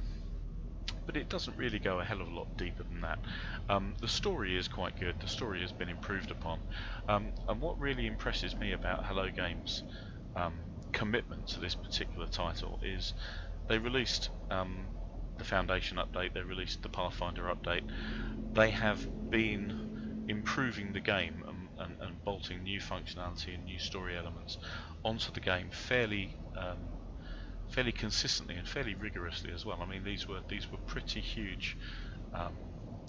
A: but it doesn't really go a hell of a lot deeper than that. The story is quite good, the story has been improved upon, and what really impresses me about Hello Games' commitment to this particular title is they released the Foundation update, they released the Pathfinder update. They have been improving the game and bolting new functionality and new story elements onto the game fairly consistently and fairly rigorously as well. I mean, these were pretty huge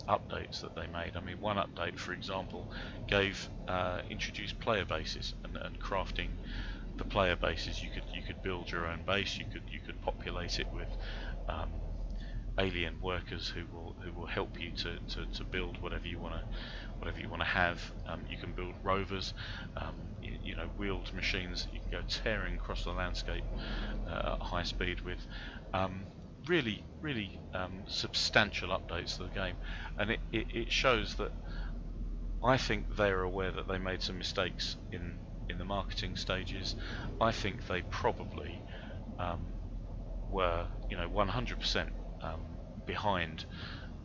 A: updates that they made. I mean, one update, for example, introduced player bases and crafting the player bases. You could build your own base. You could populate it with alien workers who will help you to build whatever you want to have. You can build rovers, you know, wheeled machines that you can go tearing across the landscape at high speed with. Really substantial updates to the game, and it shows that I think they're aware that they made some mistakes in the marketing stages. I think they probably were, you know, 100% behind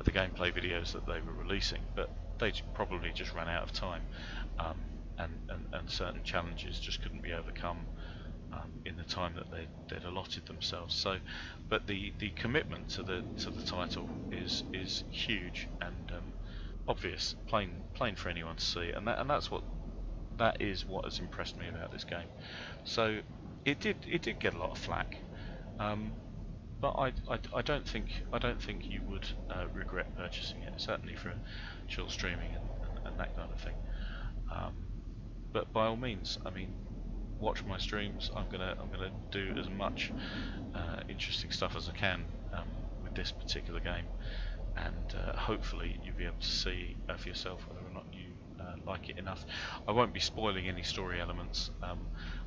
A: the gameplay videos that they were releasing, but they probably just ran out of time, and certain challenges just couldn't be overcome in the time that they'd allotted themselves. So, but the commitment to the title is huge and obvious, plain for anyone to see, and that is what has impressed me about this game. So it did get a lot of flack, but I don't think you would regret purchasing it, certainly for chill streaming and that kind of thing. But by all means, I mean, watch my streams. I'm gonna do as much interesting stuff as I can with this particular game, and hopefully you'll be able to see for yourself whether or not you like it enough. I won't be spoiling any story elements.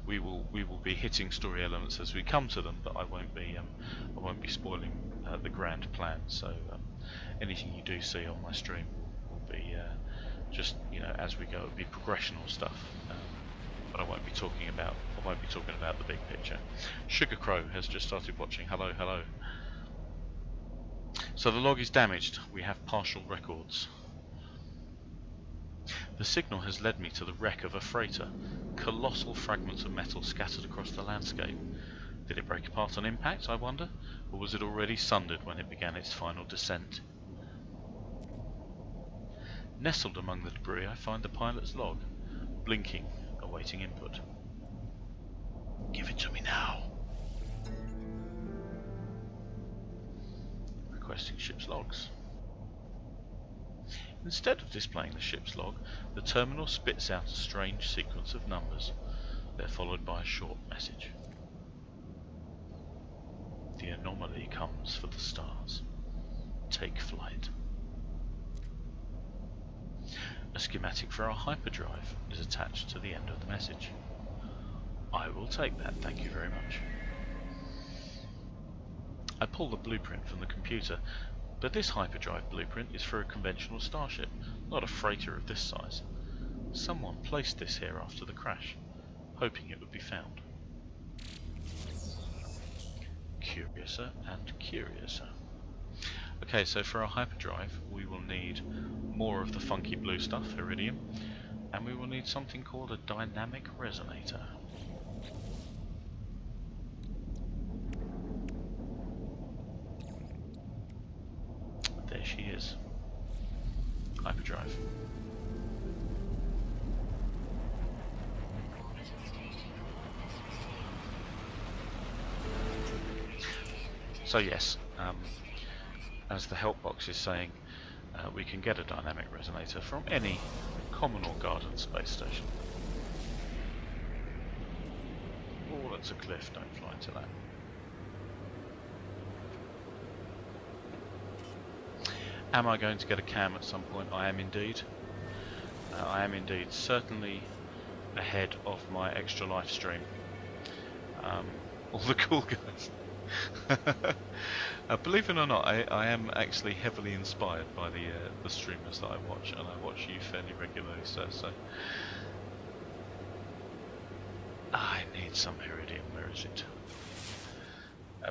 A: We will be hitting story elements as we come to them, but I won't be spoiling the grand plan. So anything you do see on my stream will be just, you know, as we go. It'll be progressional stuff, but I won't be talking about the big picture. Sugar Crow has just started watching. Hello, hello. So the log is damaged. We have partial records. The signal has led me to the wreck of a freighter. Colossal fragments of metal scattered across the landscape. Did it break apart on impact, I wonder? Or was it already sundered when it began its final descent? Nestled among the debris, I find the pilot's log, blinking, awaiting input. Give it to me now. Requesting ship's logs. Instead of displaying the ship's log, the terminal spits out a strange sequence of numbers. They're followed by a short message. The anomaly comes for the stars. Take flight. A schematic for our hyperdrive is attached to the end of the message. I will take that, thank you very much. I pull the blueprint from the computer, but this hyperdrive blueprint is for a conventional starship, not a freighter of this size. Someone placed this here after the crash, hoping it would be found. Curiouser and curiouser. Okay, so for our hyperdrive we will need more of the funky blue stuff, iridium, and we will need something called a dynamic resonator. There she is. Hyperdrive. So yes, as the help box is saying, we can get a dynamic resonator from any common or garden space station. Oh, that's a cliff, don't fly into that. Am I going to get a cam at some point? I am indeed. I am indeed, certainly ahead of my Extra Life stream. All the cool guys. Believe it or not, I am actually heavily inspired by the streamers that I watch, and I watch you fairly regularly, so I need some iridium. Where is it?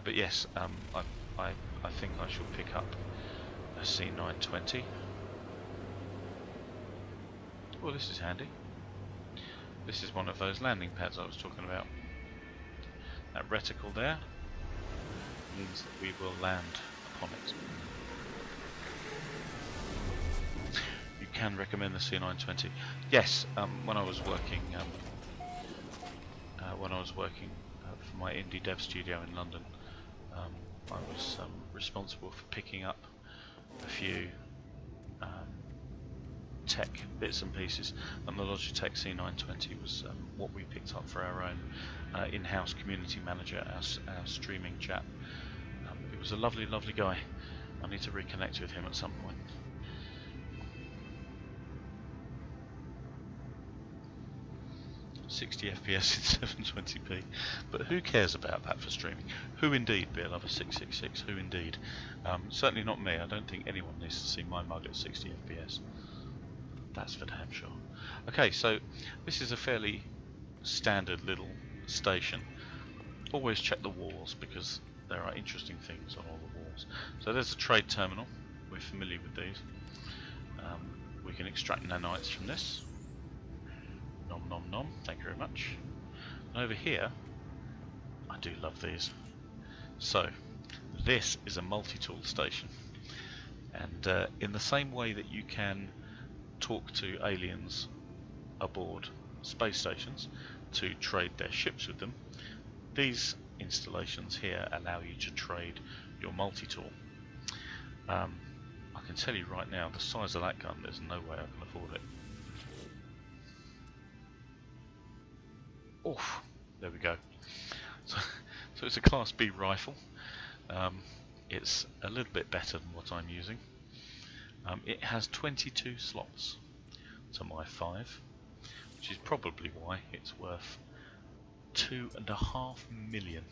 A: But yes, I think I shall pick up a C920. Well, this is handy. This is one of those landing pads I was talking about. That reticle there means that we will land upon it. You can recommend the C920. Yes, when I was working for my indie dev studio in London, I was responsible for picking up a few tech bits and pieces, and the Logitech C920 was what we picked up for our own in-house community manager, our streaming chap. He was a lovely guy, I need to reconnect with him at some point. "60 FPS in 720p, but who cares about that for streaming? Who indeed, Beer Lover 666? Who indeed? Certainly not me. I don't think anyone needs to see my mug at 60 FPS. That's for damn sure. Okay, so this is a fairly standard little station. Always check the walls because there are interesting things on all the walls. So there's a trade terminal. We're familiar with these. We can extract nanites from this. Nom nom nom, thank you very much. And over here, I do love these. So, this is a multi-tool station. And in the same way that you can talk to aliens aboard space stations to trade their ships with them, these installations here allow you to trade your multi-tool. I can tell you right now, the size of that gun, there's no way I can afford it. Oof, there we go. So it's a Class B rifle. It's a little bit better than what I'm using. It has 22 slots to my 5, which is probably why it's worth 2.5 million.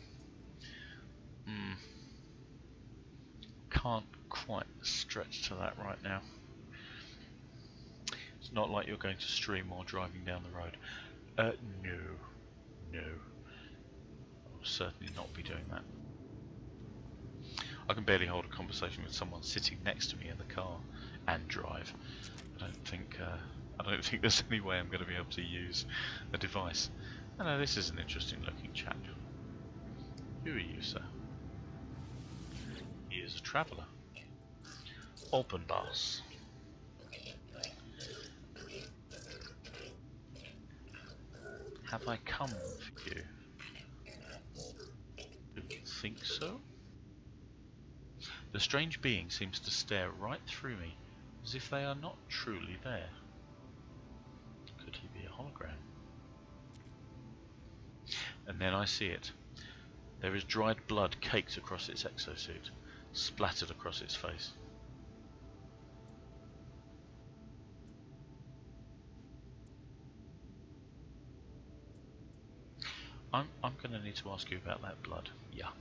A: Can't quite stretch to that right now. It's not like you're going to stream while driving down the road. No. I'll certainly not be doing that. I can barely hold a conversation with someone sitting next to me in the car and drive. I don't think there's any way I'm going to be able to use a device. I know this is an interesting looking chap. Who are you, sir? He is a traveller. Open boss. Have I come for you? Don't think so. The strange being seems to stare right through me, as if they are not truly there. Could he be a hologram? And then I see it. There is dried blood caked across its exosuit, splattered across its face. I'm going to need to ask you about that blood. Yeah.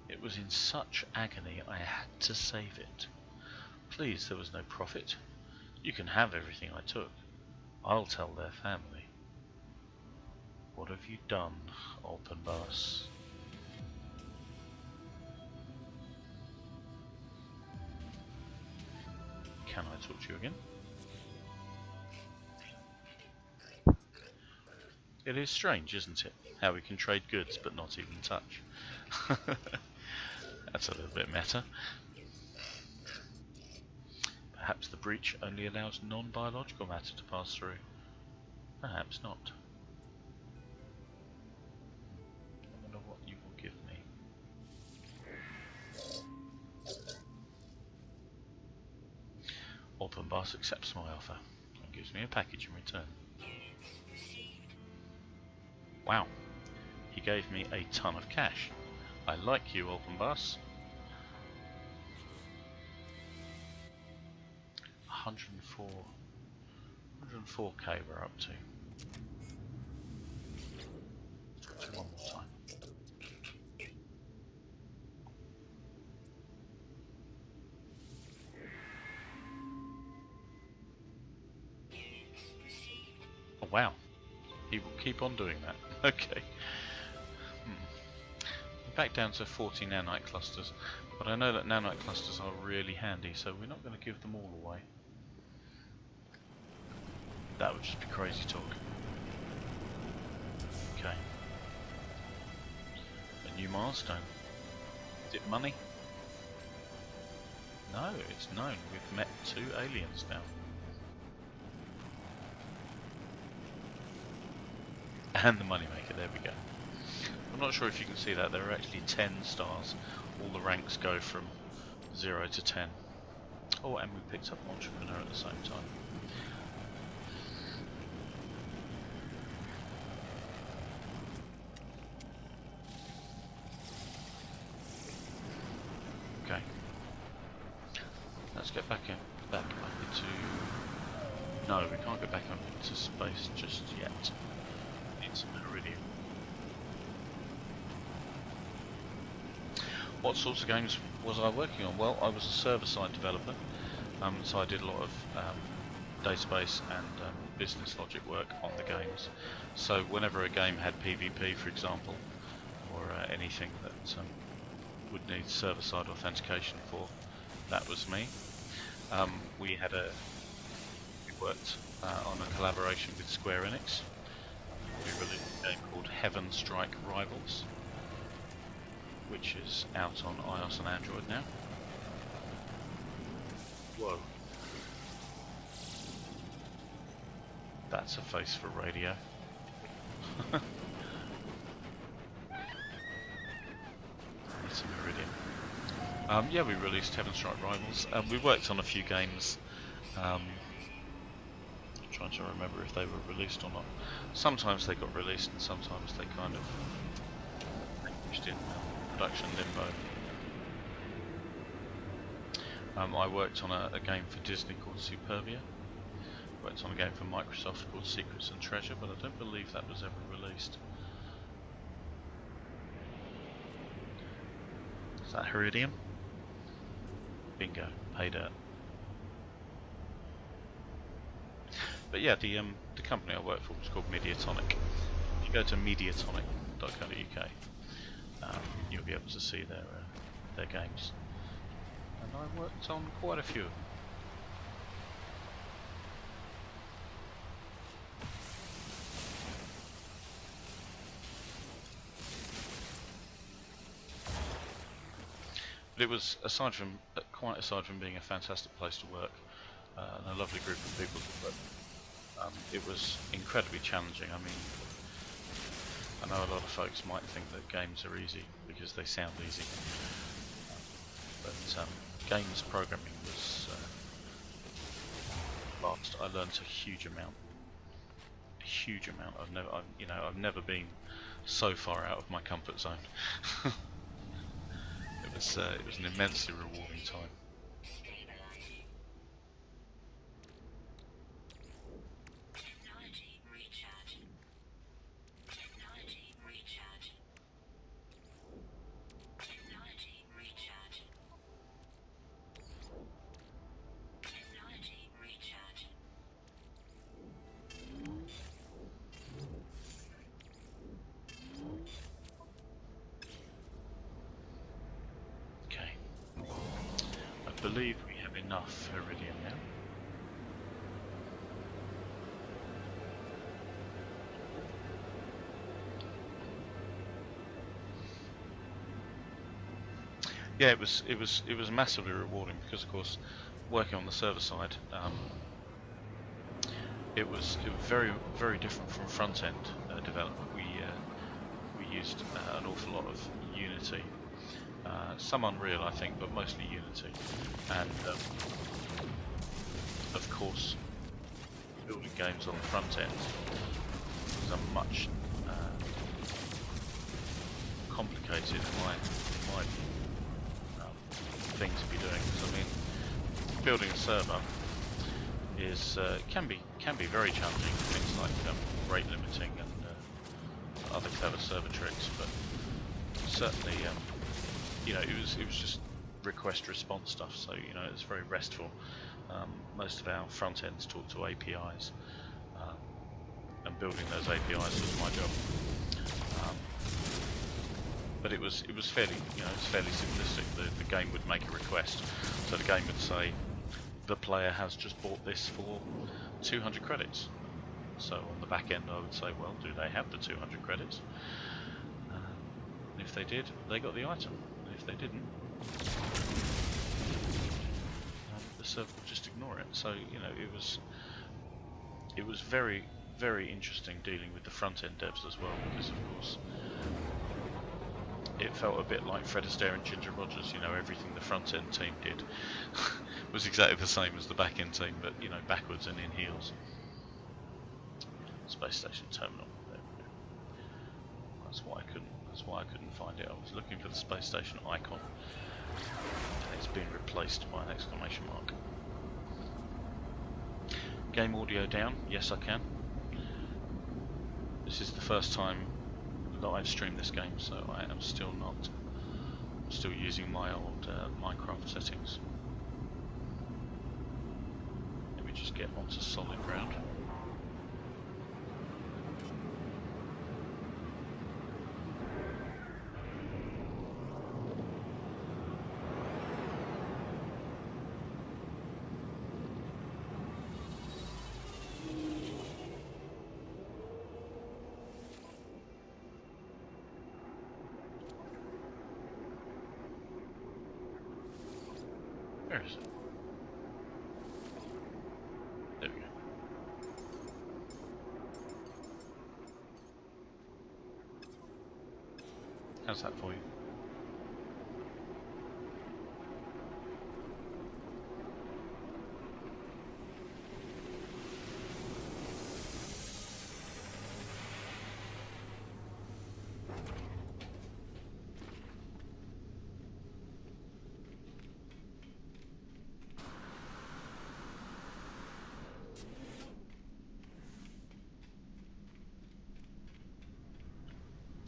A: It was in such agony I had to save it. Please, there was no profit. You can have everything I took. I'll tell their family. What have you done, open boss? Can I talk to you again? It is strange, isn't it? How we can trade goods but not even touch. That's a little bit meta. Perhaps the breach only allows non-biological matter to pass through. Perhaps not. I wonder what you will give me. Open Boss accepts my offer and gives me a package in return. Wow, he gave me a ton of cash. I like you, Open Boss. 104k we're up to. Let's do one more time. Oh wow, he will keep on doing that. Okay. We're back down to 40 nanite clusters, but I know that nanite clusters are really handy, so we're not going to give them all away. That would just be crazy talk. Okay. A new milestone. Is it money? No, it's known. We've met 2 aliens now. And the moneymaker, there we go. I'm not sure if you can see that, there are actually 10 stars. All the ranks go from 0 to 10. Oh, and we picked up Entrepreneur at the same time. let's get back up into. No, we can't get back up into space just yet. Need some iridium. What sorts of games was I working on? Well, I was a server-side developer, so I did a lot of database and business logic work on the games. So whenever a game had PvP, for example, or anything that would need server-side authentication for, that was me. We worked on a collaboration with Square Enix. We released a game called Heaven Strike Rivals, which is out on iOS and Android now. Whoa. That's a face for radio. Need some iridium. Yeah, we released Heaven Strike Rivals. We worked on a few games. Trying to remember if they were released or not. Sometimes they got released and sometimes they kind of finished in production limbo. I worked on a game for Disney called Superbia. Worked on a game for Microsoft called Secrets and Treasure, but I don't believe that was ever released. Is that Iridium? Bingo, pay dirt. But yeah, the company I worked for was called Mediatonic. If you go to mediatonic.co.uk, you'll be able to see their games. And I worked on quite a few of them. But it was, quite aside from being a fantastic place to work, and a lovely group of people to work with, it was incredibly challenging. I mean, I know a lot of folks might think that games are easy because they sound easy, but games programming was vast. I learnt a huge amount. I've never been so far out of my comfort zone. It was an immensely rewarding time. I believe we have enough iridium now. Yeah, it was massively rewarding because, of course, working on the server side, it was very, very different from front end development. We used an awful lot of Unity. Some Unreal, I think, but mostly Unity. And of course, building games on the front end is a much complicated, in my view, thing to be doing. Because I mean, building a server is can be very challenging. Things like rate limiting and other clever server tricks, but certainly. It was just request response stuff, so it's very restful. Most of our front ends talk to APIs, and building those APIs was my job. But it was fairly simplistic. The game would make a request, so the game would say the player has just bought this for 200 credits. So on the back end, I would say, well, do they have the 200 credits? If they did, they got the item. If they didn't, the server would just ignore it. So it was very, very interesting dealing with the front end devs as well, because of course it felt a bit like Fred Astaire and Ginger Rogers. Everything the front end team did was exactly the same as the back end team, but backwards and in heels. Space station terminal. There we go. That's why I couldn't find it. I was looking for the space station icon, And it's been replaced by an exclamation mark. Game audio down? Yes, I can. This is the first time that I've streamed this game, so I am still not. I'm still using my old Minecraft settings. Let me just get onto solid ground. Where is it? There we go. How's that for you?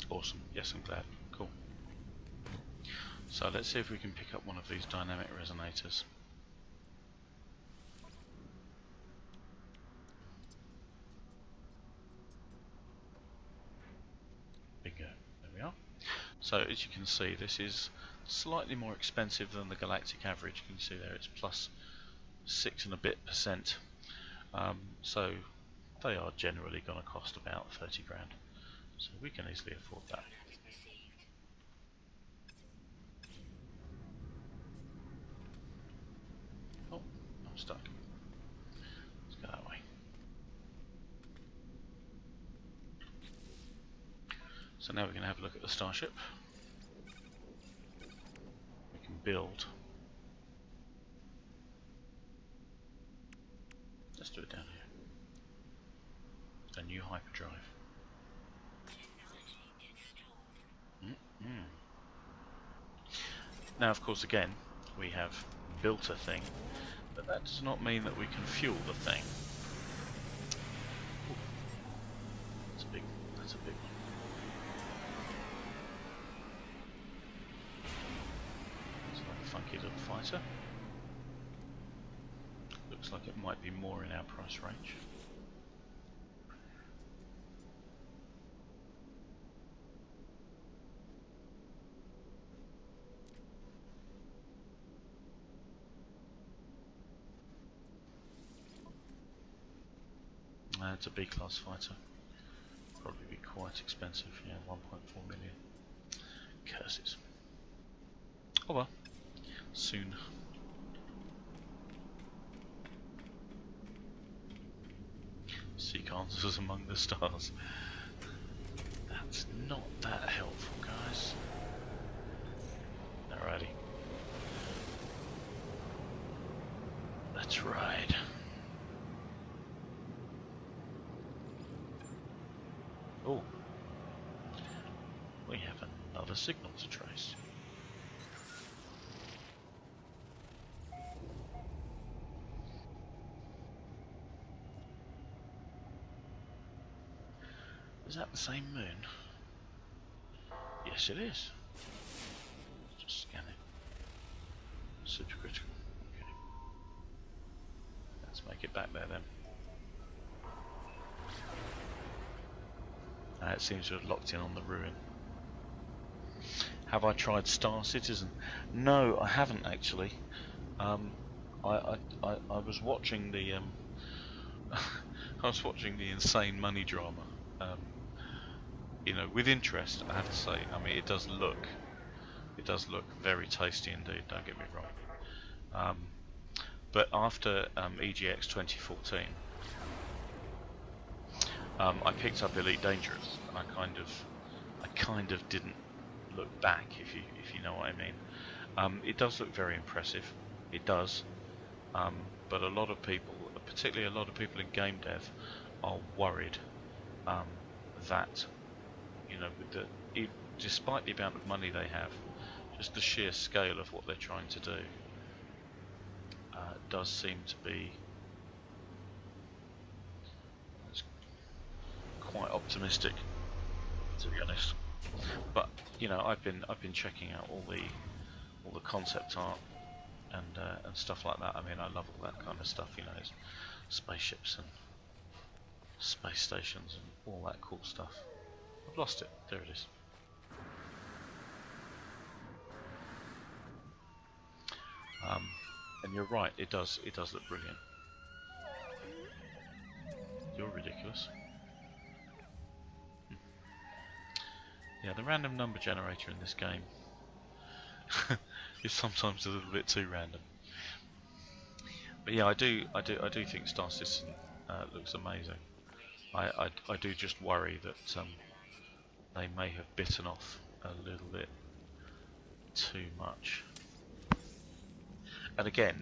A: Awesome. Yes, I'm glad. Cool. So let's see if we can pick up one of these dynamic resonators. Bingo. There we are. So as you can see, this is slightly more expensive than the galactic average. You can see there it's plus 6 and a bit %. So they are generally going to cost about 30 grand. So we can easily afford that. Oh, I'm stuck. Let's go that way. So now we're going to have a look at the starship. We can build. Let's do it down here. A new hyperdrive. Now, of course, again, we have built a thing, but that does not mean that we can fuel the thing. Ooh. That's a big one. It's like a funky little fighter. Looks like it might be more in our price range. It's a B-class fighter. Probably be quite expensive, yeah, 1.4 million. Curses. Oh well, soon. Sea cancers among the stars. That's not that helpful, guys. Alrighty. Let's ride. Oh, we have another signal to trace. Is that the same moon? Yes, it is. Just scan it. Supercritical. Okay. Let's make it back there then. It seems to have locked in on the ruin. Have I tried Star Citizen? No, I haven't actually. I was watching the I was watching the Insane Money drama. You know, with interest, I have to say. I mean, it does look very tasty indeed. Don't get me wrong. But after EGX 2014. I picked up Elite Dangerous, and I kind of didn't look back, if you know what I mean. It does look very impressive, it does, but a lot of people, particularly a lot of people in game dev, are worried that, you know, despite the amount of money they have, just the sheer scale of what they're trying to do does seem to be quite optimistic, to be honest. But you know, I've been checking out all the concept art and stuff like that. I mean, I love all that kind of stuff. You know, spaceships and space stations and all that cool stuff. I've lost it. There it is. And you're right. It does look brilliant. You're ridiculous. Yeah, the random number generator in this game is sometimes a little bit too random. But yeah, I do think Star Citizen looks amazing. I do just worry that they may have bitten off a little bit too much. And again,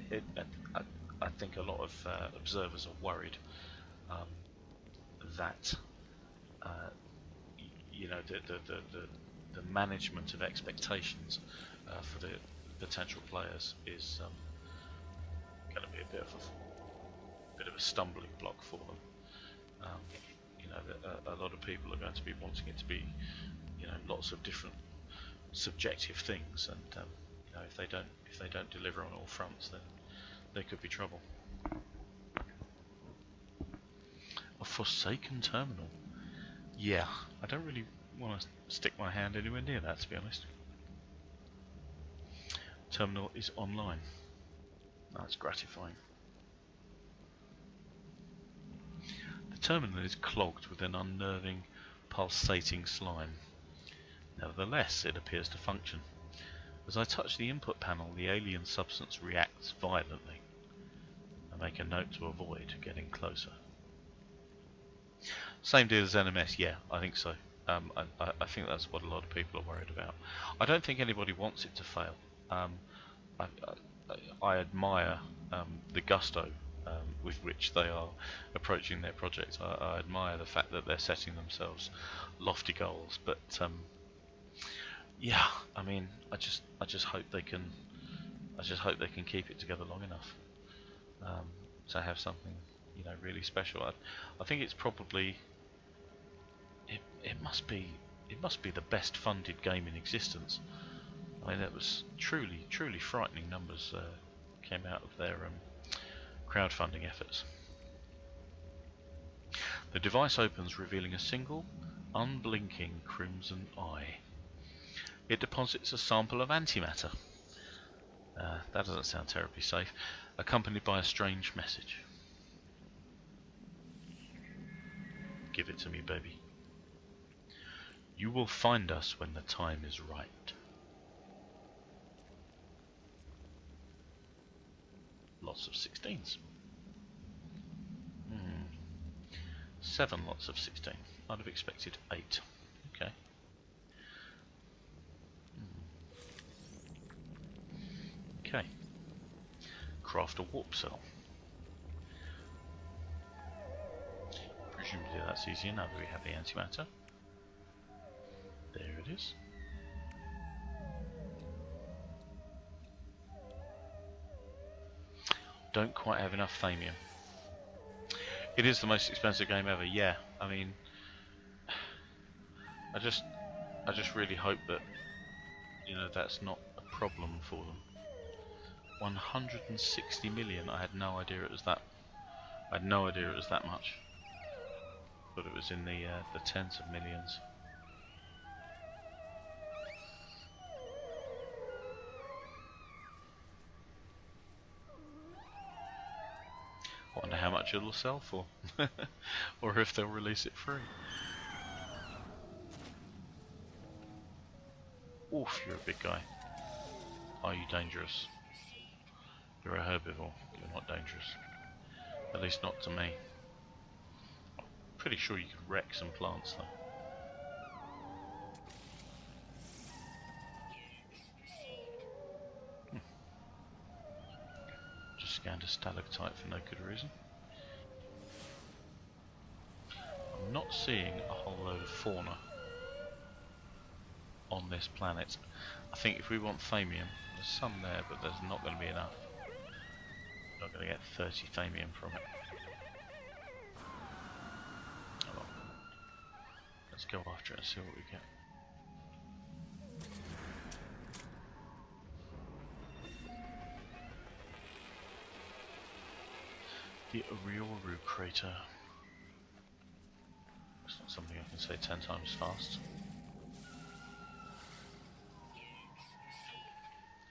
A: I think a lot of observers are worried that you know, the management of expectations for the potential players is going to be a bit of a stumbling block for them. You know, a lot of people are going to be wanting it to be, you know, lots of different subjective things, and you know, if they don't deliver on all fronts, then there could be trouble. A forsaken terminal. Yeah, I don't really want to stick my hand anywhere near that, to be honest. Terminal is online. That's gratifying. The terminal is clogged with an unnerving, pulsating slime. Nevertheless, it appears to function. As I touch the input panel, the alien substance reacts violently. I make a note to avoid getting closer. Same deal as NMS, yeah, I think so. I think that's what a lot of people are worried about. I don't think anybody wants it to fail. I admire the gusto with which they are approaching their project. I admire the fact that they're setting themselves lofty goals, but yeah, I mean, I just hope they can. I just hope they can keep it together long enough to have something, you know, really special. I think it's probably. It must be the best funded game in existence. I mean, it was truly frightening numbers came out of their crowdfunding efforts. The device opens, revealing a single, unblinking crimson eye. It deposits a sample of antimatter. That doesn't sound terribly safe, accompanied by a strange message. Give it to me, baby. You will find us when the time is right. Lots of 16s. 7 lots of 16. I'd have expected 8. Okay. Okay. Craft a warp cell. Presumably that's easier now that we have the antimatter. There it is. Don't quite have enough thamium. It is the most expensive game ever, yeah. I mean, I just really hope that, you know, that's not a problem for them. 160 million. I had no idea it was that. I had no idea it was that much. But it was in the tens of millions. I wonder how much it'll sell for, or if they'll release it free. Oof, you're a big guy. Are you dangerous? You're a herbivore. You're not dangerous. At least not to me. I'm pretty sure you could wreck some plants though. Just scanned a stalactite for no good reason. I'm not seeing a whole load of fauna. on this planet. I think if we want thamium, there's some there, but there's not going to be enough. We're not going to get 30 thamium from it. Oh well. Let's go after it and see what we get. The inaugural crater. It's not something I can say 10 times fast.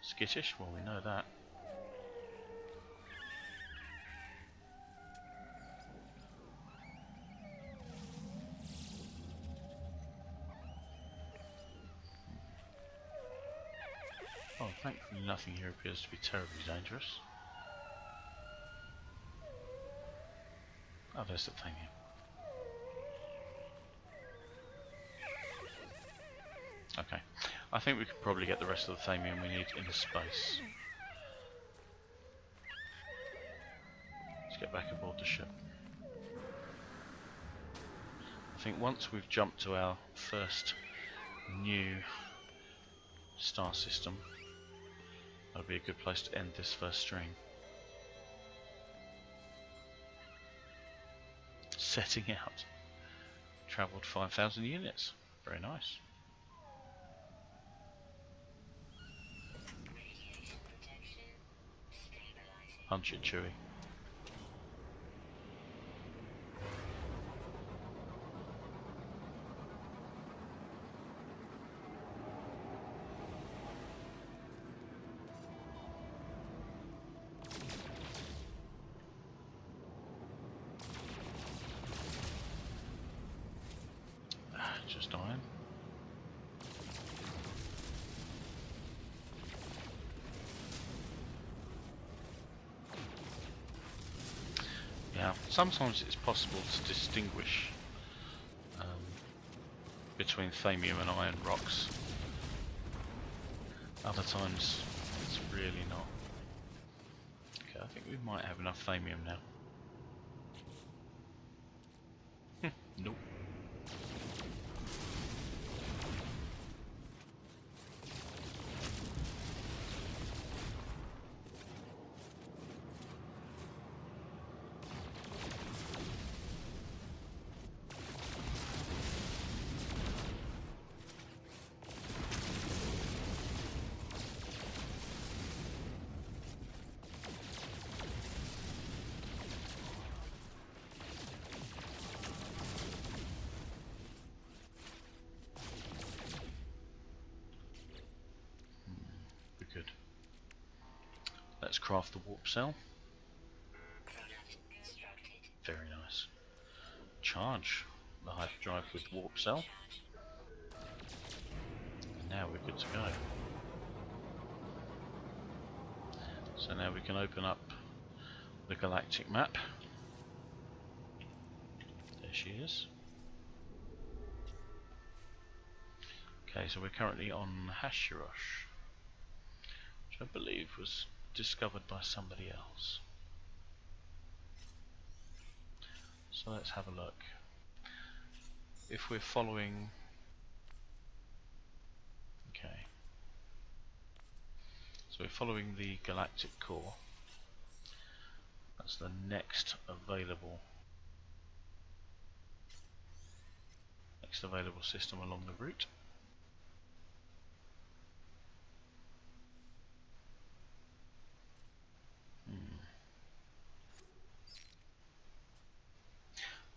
A: Skittish? Well, we know that. Oh, thankfully nothing here appears to be terribly dangerous. Oh, there's the thing here. Okay, I think we could probably get the rest of the thamium we need in space. Let's get back aboard the ship. I think once we've jumped to our first new star system, that'll be a good place to end this first stream. Setting out. Travelled 5,000 units. Very nice.
B: Radiation protection stabilizing.
A: Punch it, Chewie. Just iron. Yeah, sometimes it's possible to distinguish between thamium and iron rocks. Other times it's really not. Okay, I think we might have enough thamium now. Nope. Good. Let's craft the warp cell.
B: Product constructed.
A: Very nice. Charge the hyperdrive with warp cell. And now we're good to go. So now we can open up the galactic map. There she is. Okay, so we're currently on Hashirosh, which I believe was discovered by somebody else. So let's have a look. If we're following... Okay. So we're following the galactic core. That's the next available system along the route.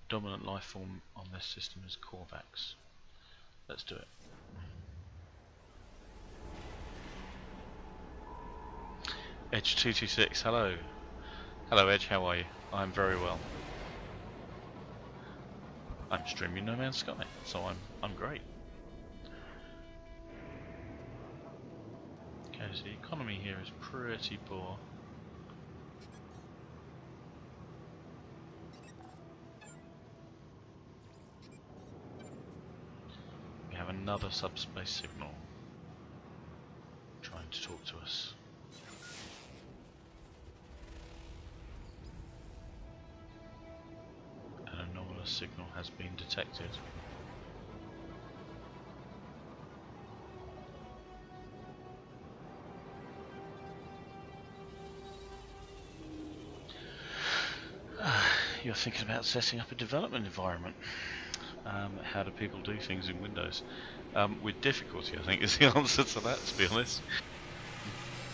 A: Dominant life form on this system is Korvax. Let's do it. Edge226, hello. Hello Edge, how are you? I'm very well. I'm streaming No Man's Sky, so I'm great. Okay, so the economy here is pretty poor. We have another subspace signal trying to talk to us. An anomalous signal has been detected. you're thinking about setting up a development environment. How do people do things in Windows? With difficulty, I think, is the answer to that, to be honest.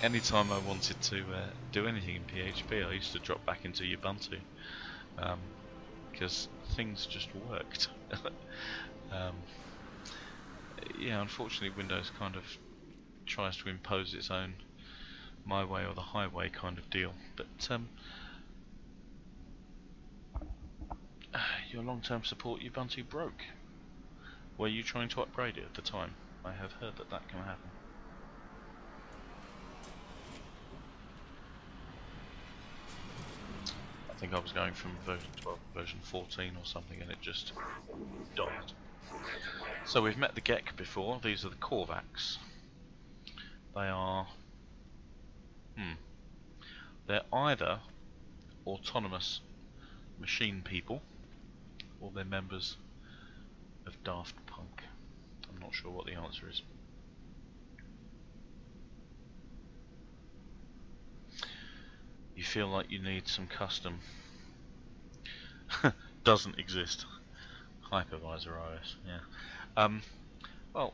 A: Anytime I wanted to do anything in PHP, I used to drop back into Ubuntu, because things just worked. Yeah, unfortunately Windows kind of tries to impose its own my way or the highway kind of deal. But your long-term support Ubuntu broke. Were you trying to upgrade it at the time? I have heard that that can happen. I think I was going from version 12 to version 14 or something, and it just died. So we've met the GEC before. These are the Korvacs. They are... They're either autonomous machine people, or they're members of Daft Punk. I'm not sure what the answer is. You feel like you need some custom... Doesn't exist. Hypervisor OS, yeah. Well,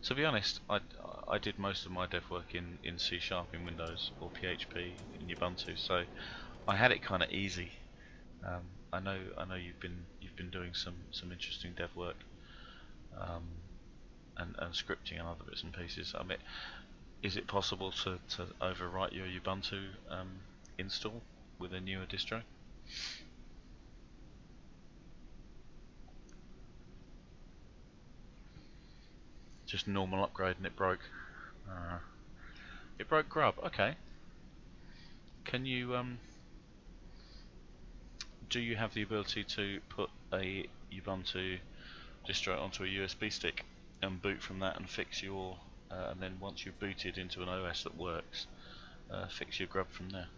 A: to be honest, I did most of my dev work in C# in Windows or PHP in Ubuntu, so I had it kind of easy. I know you've been doing some interesting dev work, and scripting and other bits and pieces. I mean, is it possible to overwrite your Ubuntu install with a newer distro? Just normal upgrade and it broke. It broke Grub. Okay. Can you do you have the ability to put a Ubuntu distro onto a USB stick and boot from that and fix your and then once you've booted into an OS that works, fix your Grub from there?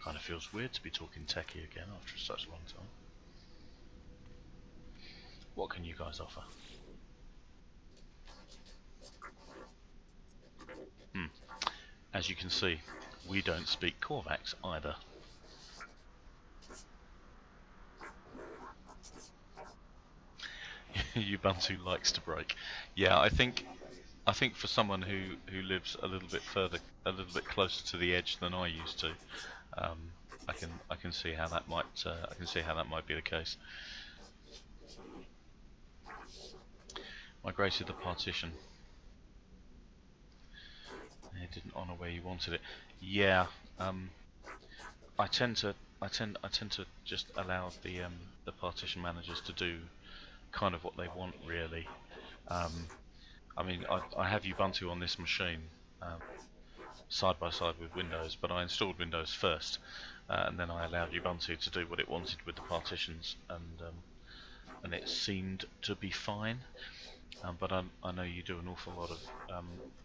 A: Kind of feels weird to be talking techie again after such a long time. What can you guys offer? As you can see, we don't speak Korvacs either. Ubuntu likes to break. Yeah, I think for someone who lives a little bit closer to the edge than I used to, I can see how that might be the case. Migrated the partition. It didn't honour where you wanted it. Yeah, I tend to just allow the partition managers to do kind of what they want, really. I mean, I have Ubuntu on this machine side by side with Windows, but I installed Windows first, and then I allowed Ubuntu to do what it wanted with the partitions, and it seemed to be fine. But I know you do an awful lot of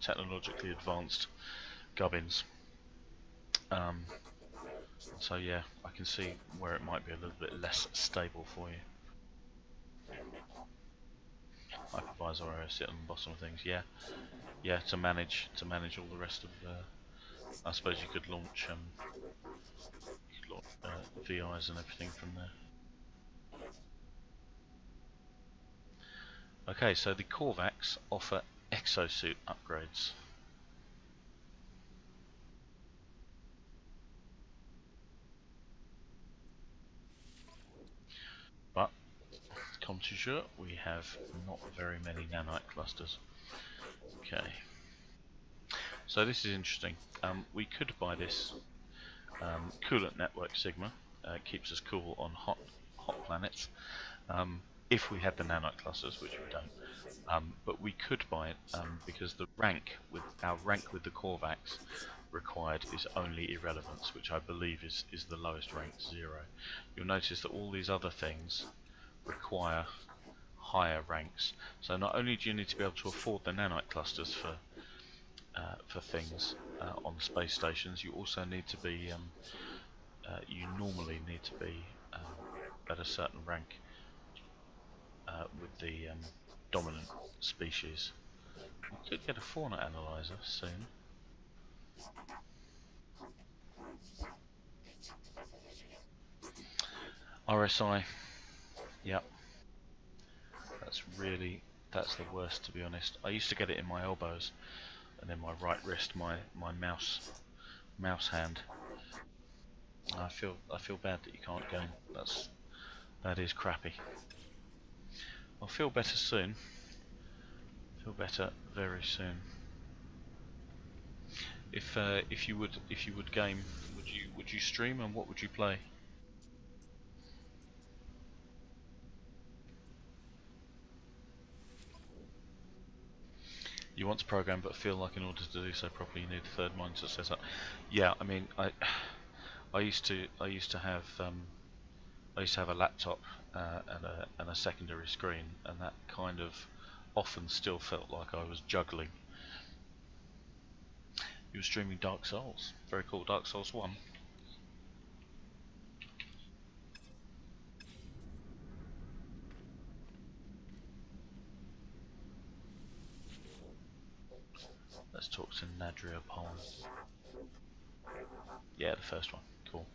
A: technologically advanced gubbins. So yeah, I can see where it might be a little bit less stable for you. Hypervisor OS sit on the bottom of things. Yeah, yeah. To manage all the rest of. I suppose you could launch VIs and everything from there. Okay, so the Korvacs offer exosuit upgrades. But, comme toujours, we have not very many nanite clusters. Okay. So this is interesting. We could buy this coolant network Sigma. It keeps us cool on hot planets. If we had the nanite clusters, which we don't. But we could buy it because our rank with the Korvacs required is only irrelevance, which I believe is the lowest rank, 0. You'll notice that all these other things require higher ranks. So not only do you need to be able to afford the nanite clusters for things on space stations, you also need to be you normally need to be at a certain rank with the dominant species. We could get a fauna analyzer soon. RSI, yep. That's the worst, to be honest. I used to get it in my elbows and then my right wrist, my mouse hand. I feel bad that you can't game. That is crappy. I'll feel better soon. Feel better very soon. If you would game, would you stream, and what would you play? You want to program, but feel like in order to do so properly, you need a third monitor set up. Yeah, I mean, I used to have a laptop and a secondary screen, and that kind of often still felt like I was juggling. You were streaming Dark Souls. Very cool. Dark Souls 1. Let's talk to Nadria Palm. Yeah, the first one. Cool.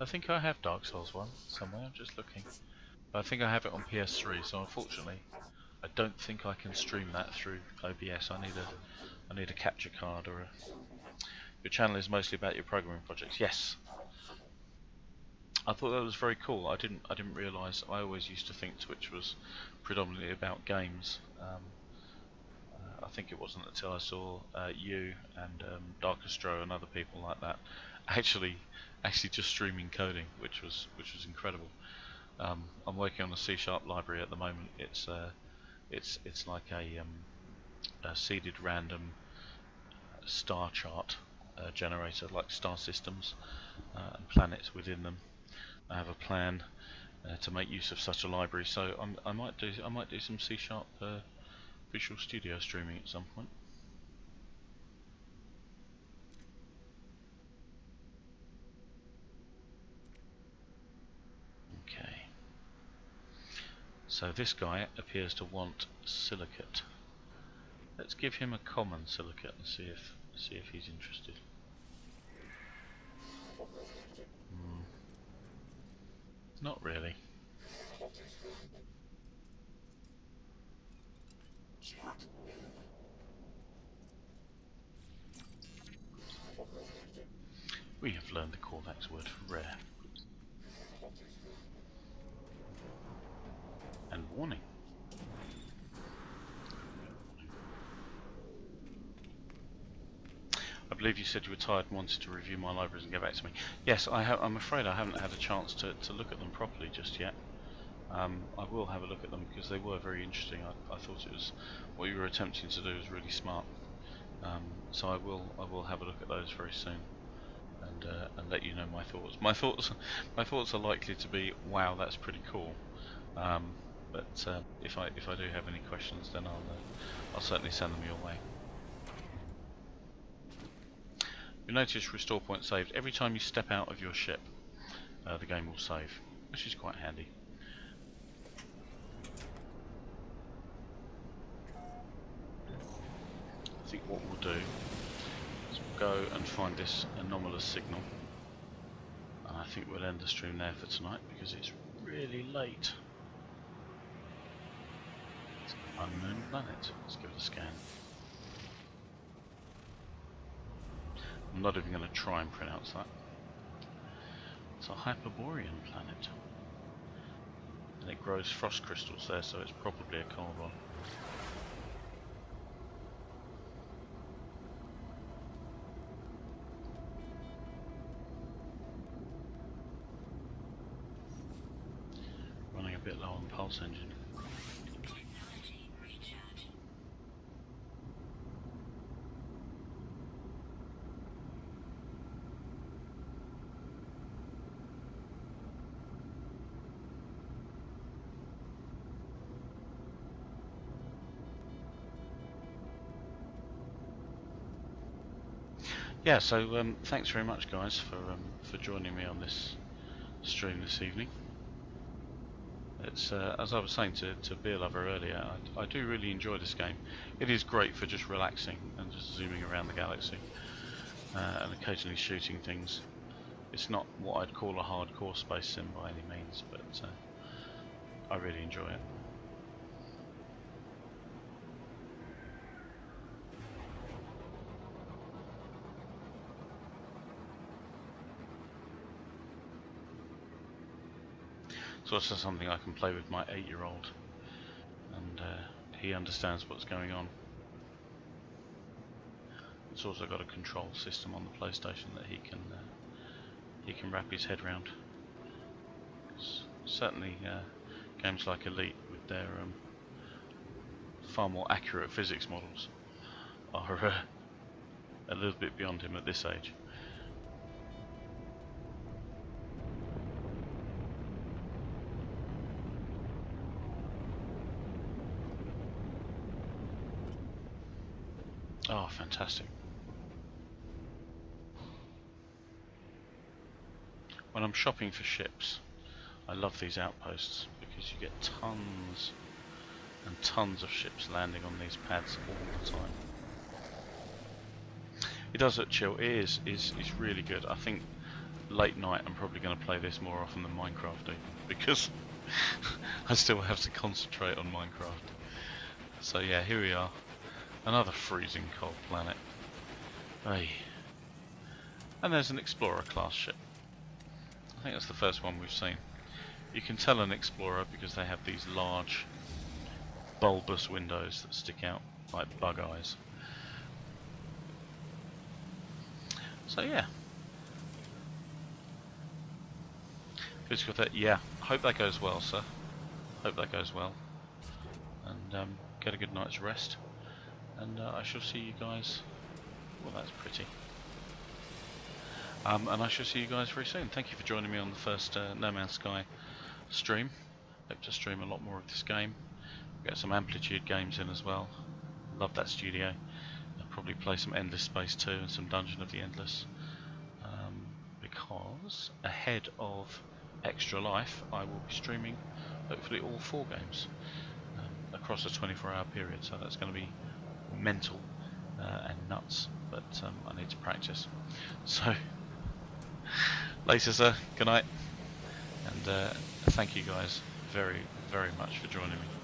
A: I think I have Dark Souls 1 somewhere. I'm just looking. I think I have it on PS3, so unfortunately I don't think I can stream that through OBS. I need a capture card or a... Your channel is mostly about your programming projects. Yes. I thought that was very cool. I didn't realise. I always used to think Twitch was predominantly about games. I think it wasn't until I saw you and Darkastro and other people like that actually just streaming coding, which was incredible. I'm working on a C# library at the moment. It's like a seeded random star chart generator, like star systems and planets within them. I have a plan to make use of such a library, so I might do some C# Visual Studio streaming at some point. Okay. So this guy appears to want silicate. Let's give him a common silicate and see if he's interested. Not really. We have learned the Corvax word for rare. And warning. I believe you said you were tired and wanted to review my libraries and get back to me. Yes, I'm afraid I haven't had a chance to look at them properly just yet. I will have a look at them because they were very interesting. I thought it was what you were attempting to do was really smart. So I will have a look at those very soon and let you know my thoughts. My thoughts are likely to be, wow, that's pretty cool. But if I do have any questions, then I'll certainly send them your way. You notice restore point saved every time you step out of your ship. The game will save, which is quite handy. I think what we'll do is we'll go and find this anomalous signal, and I think we'll end the stream there for tonight because it's really late. It's an unknown planet. Let's give it a scan. I'm not even going to try and pronounce that. It's a Hyperborean planet, and it grows frost crystals there, so it's probably a cold one. Running a bit low on pulse engine.
B: Technology recharge.
A: Yeah, so thanks very much, guys, for joining me on this stream this evening. It's as I was saying to Beer Lover earlier, I do really enjoy this game. It is great for just relaxing and just zooming around the galaxy. and occasionally shooting things. It's not what I'd call a hardcore space sim by any means, but I really enjoy it. It's also something I can play with my 8-year-old, and he understands what's going on. It's also got a control system on the PlayStation that he can wrap his head around. Certainly, games like Elite, with their far more accurate physics models, are a little bit beyond him at this age. Oh, fantastic. When I'm shopping for ships, I love these outposts because you get tons and tons of ships landing on these pads all the time. It does look chill. It is really good. I think late night I'm probably going to play this more often than Minecraft even, because I still have to concentrate on Minecraft. So yeah, here we are. Another freezing cold planet. Hey. And there's an Explorer class ship. I think that's the first one we've seen. You can tell an Explorer because they have these large bulbous windows that stick out like bug eyes. So yeah. Physical that, yeah. Hope that goes well, sir. Hope that goes well. And get a good night's rest. And I shall see you guys. Well, that's pretty. And I shall see you guys very soon. Thank you for joining me on the first No Man's Sky stream. Hope to stream a lot more of this game. Get some Amplitude games in as well. Love that studio. I'll probably play some Endless Space 2 and some Dungeon of the Endless. Because ahead of Extra Life, I will be streaming hopefully all 4 games across a 24-hour period. So that's going to be mental and nuts, but I need to practice. So later, sir. Good night, and thank you guys very, very much for joining me.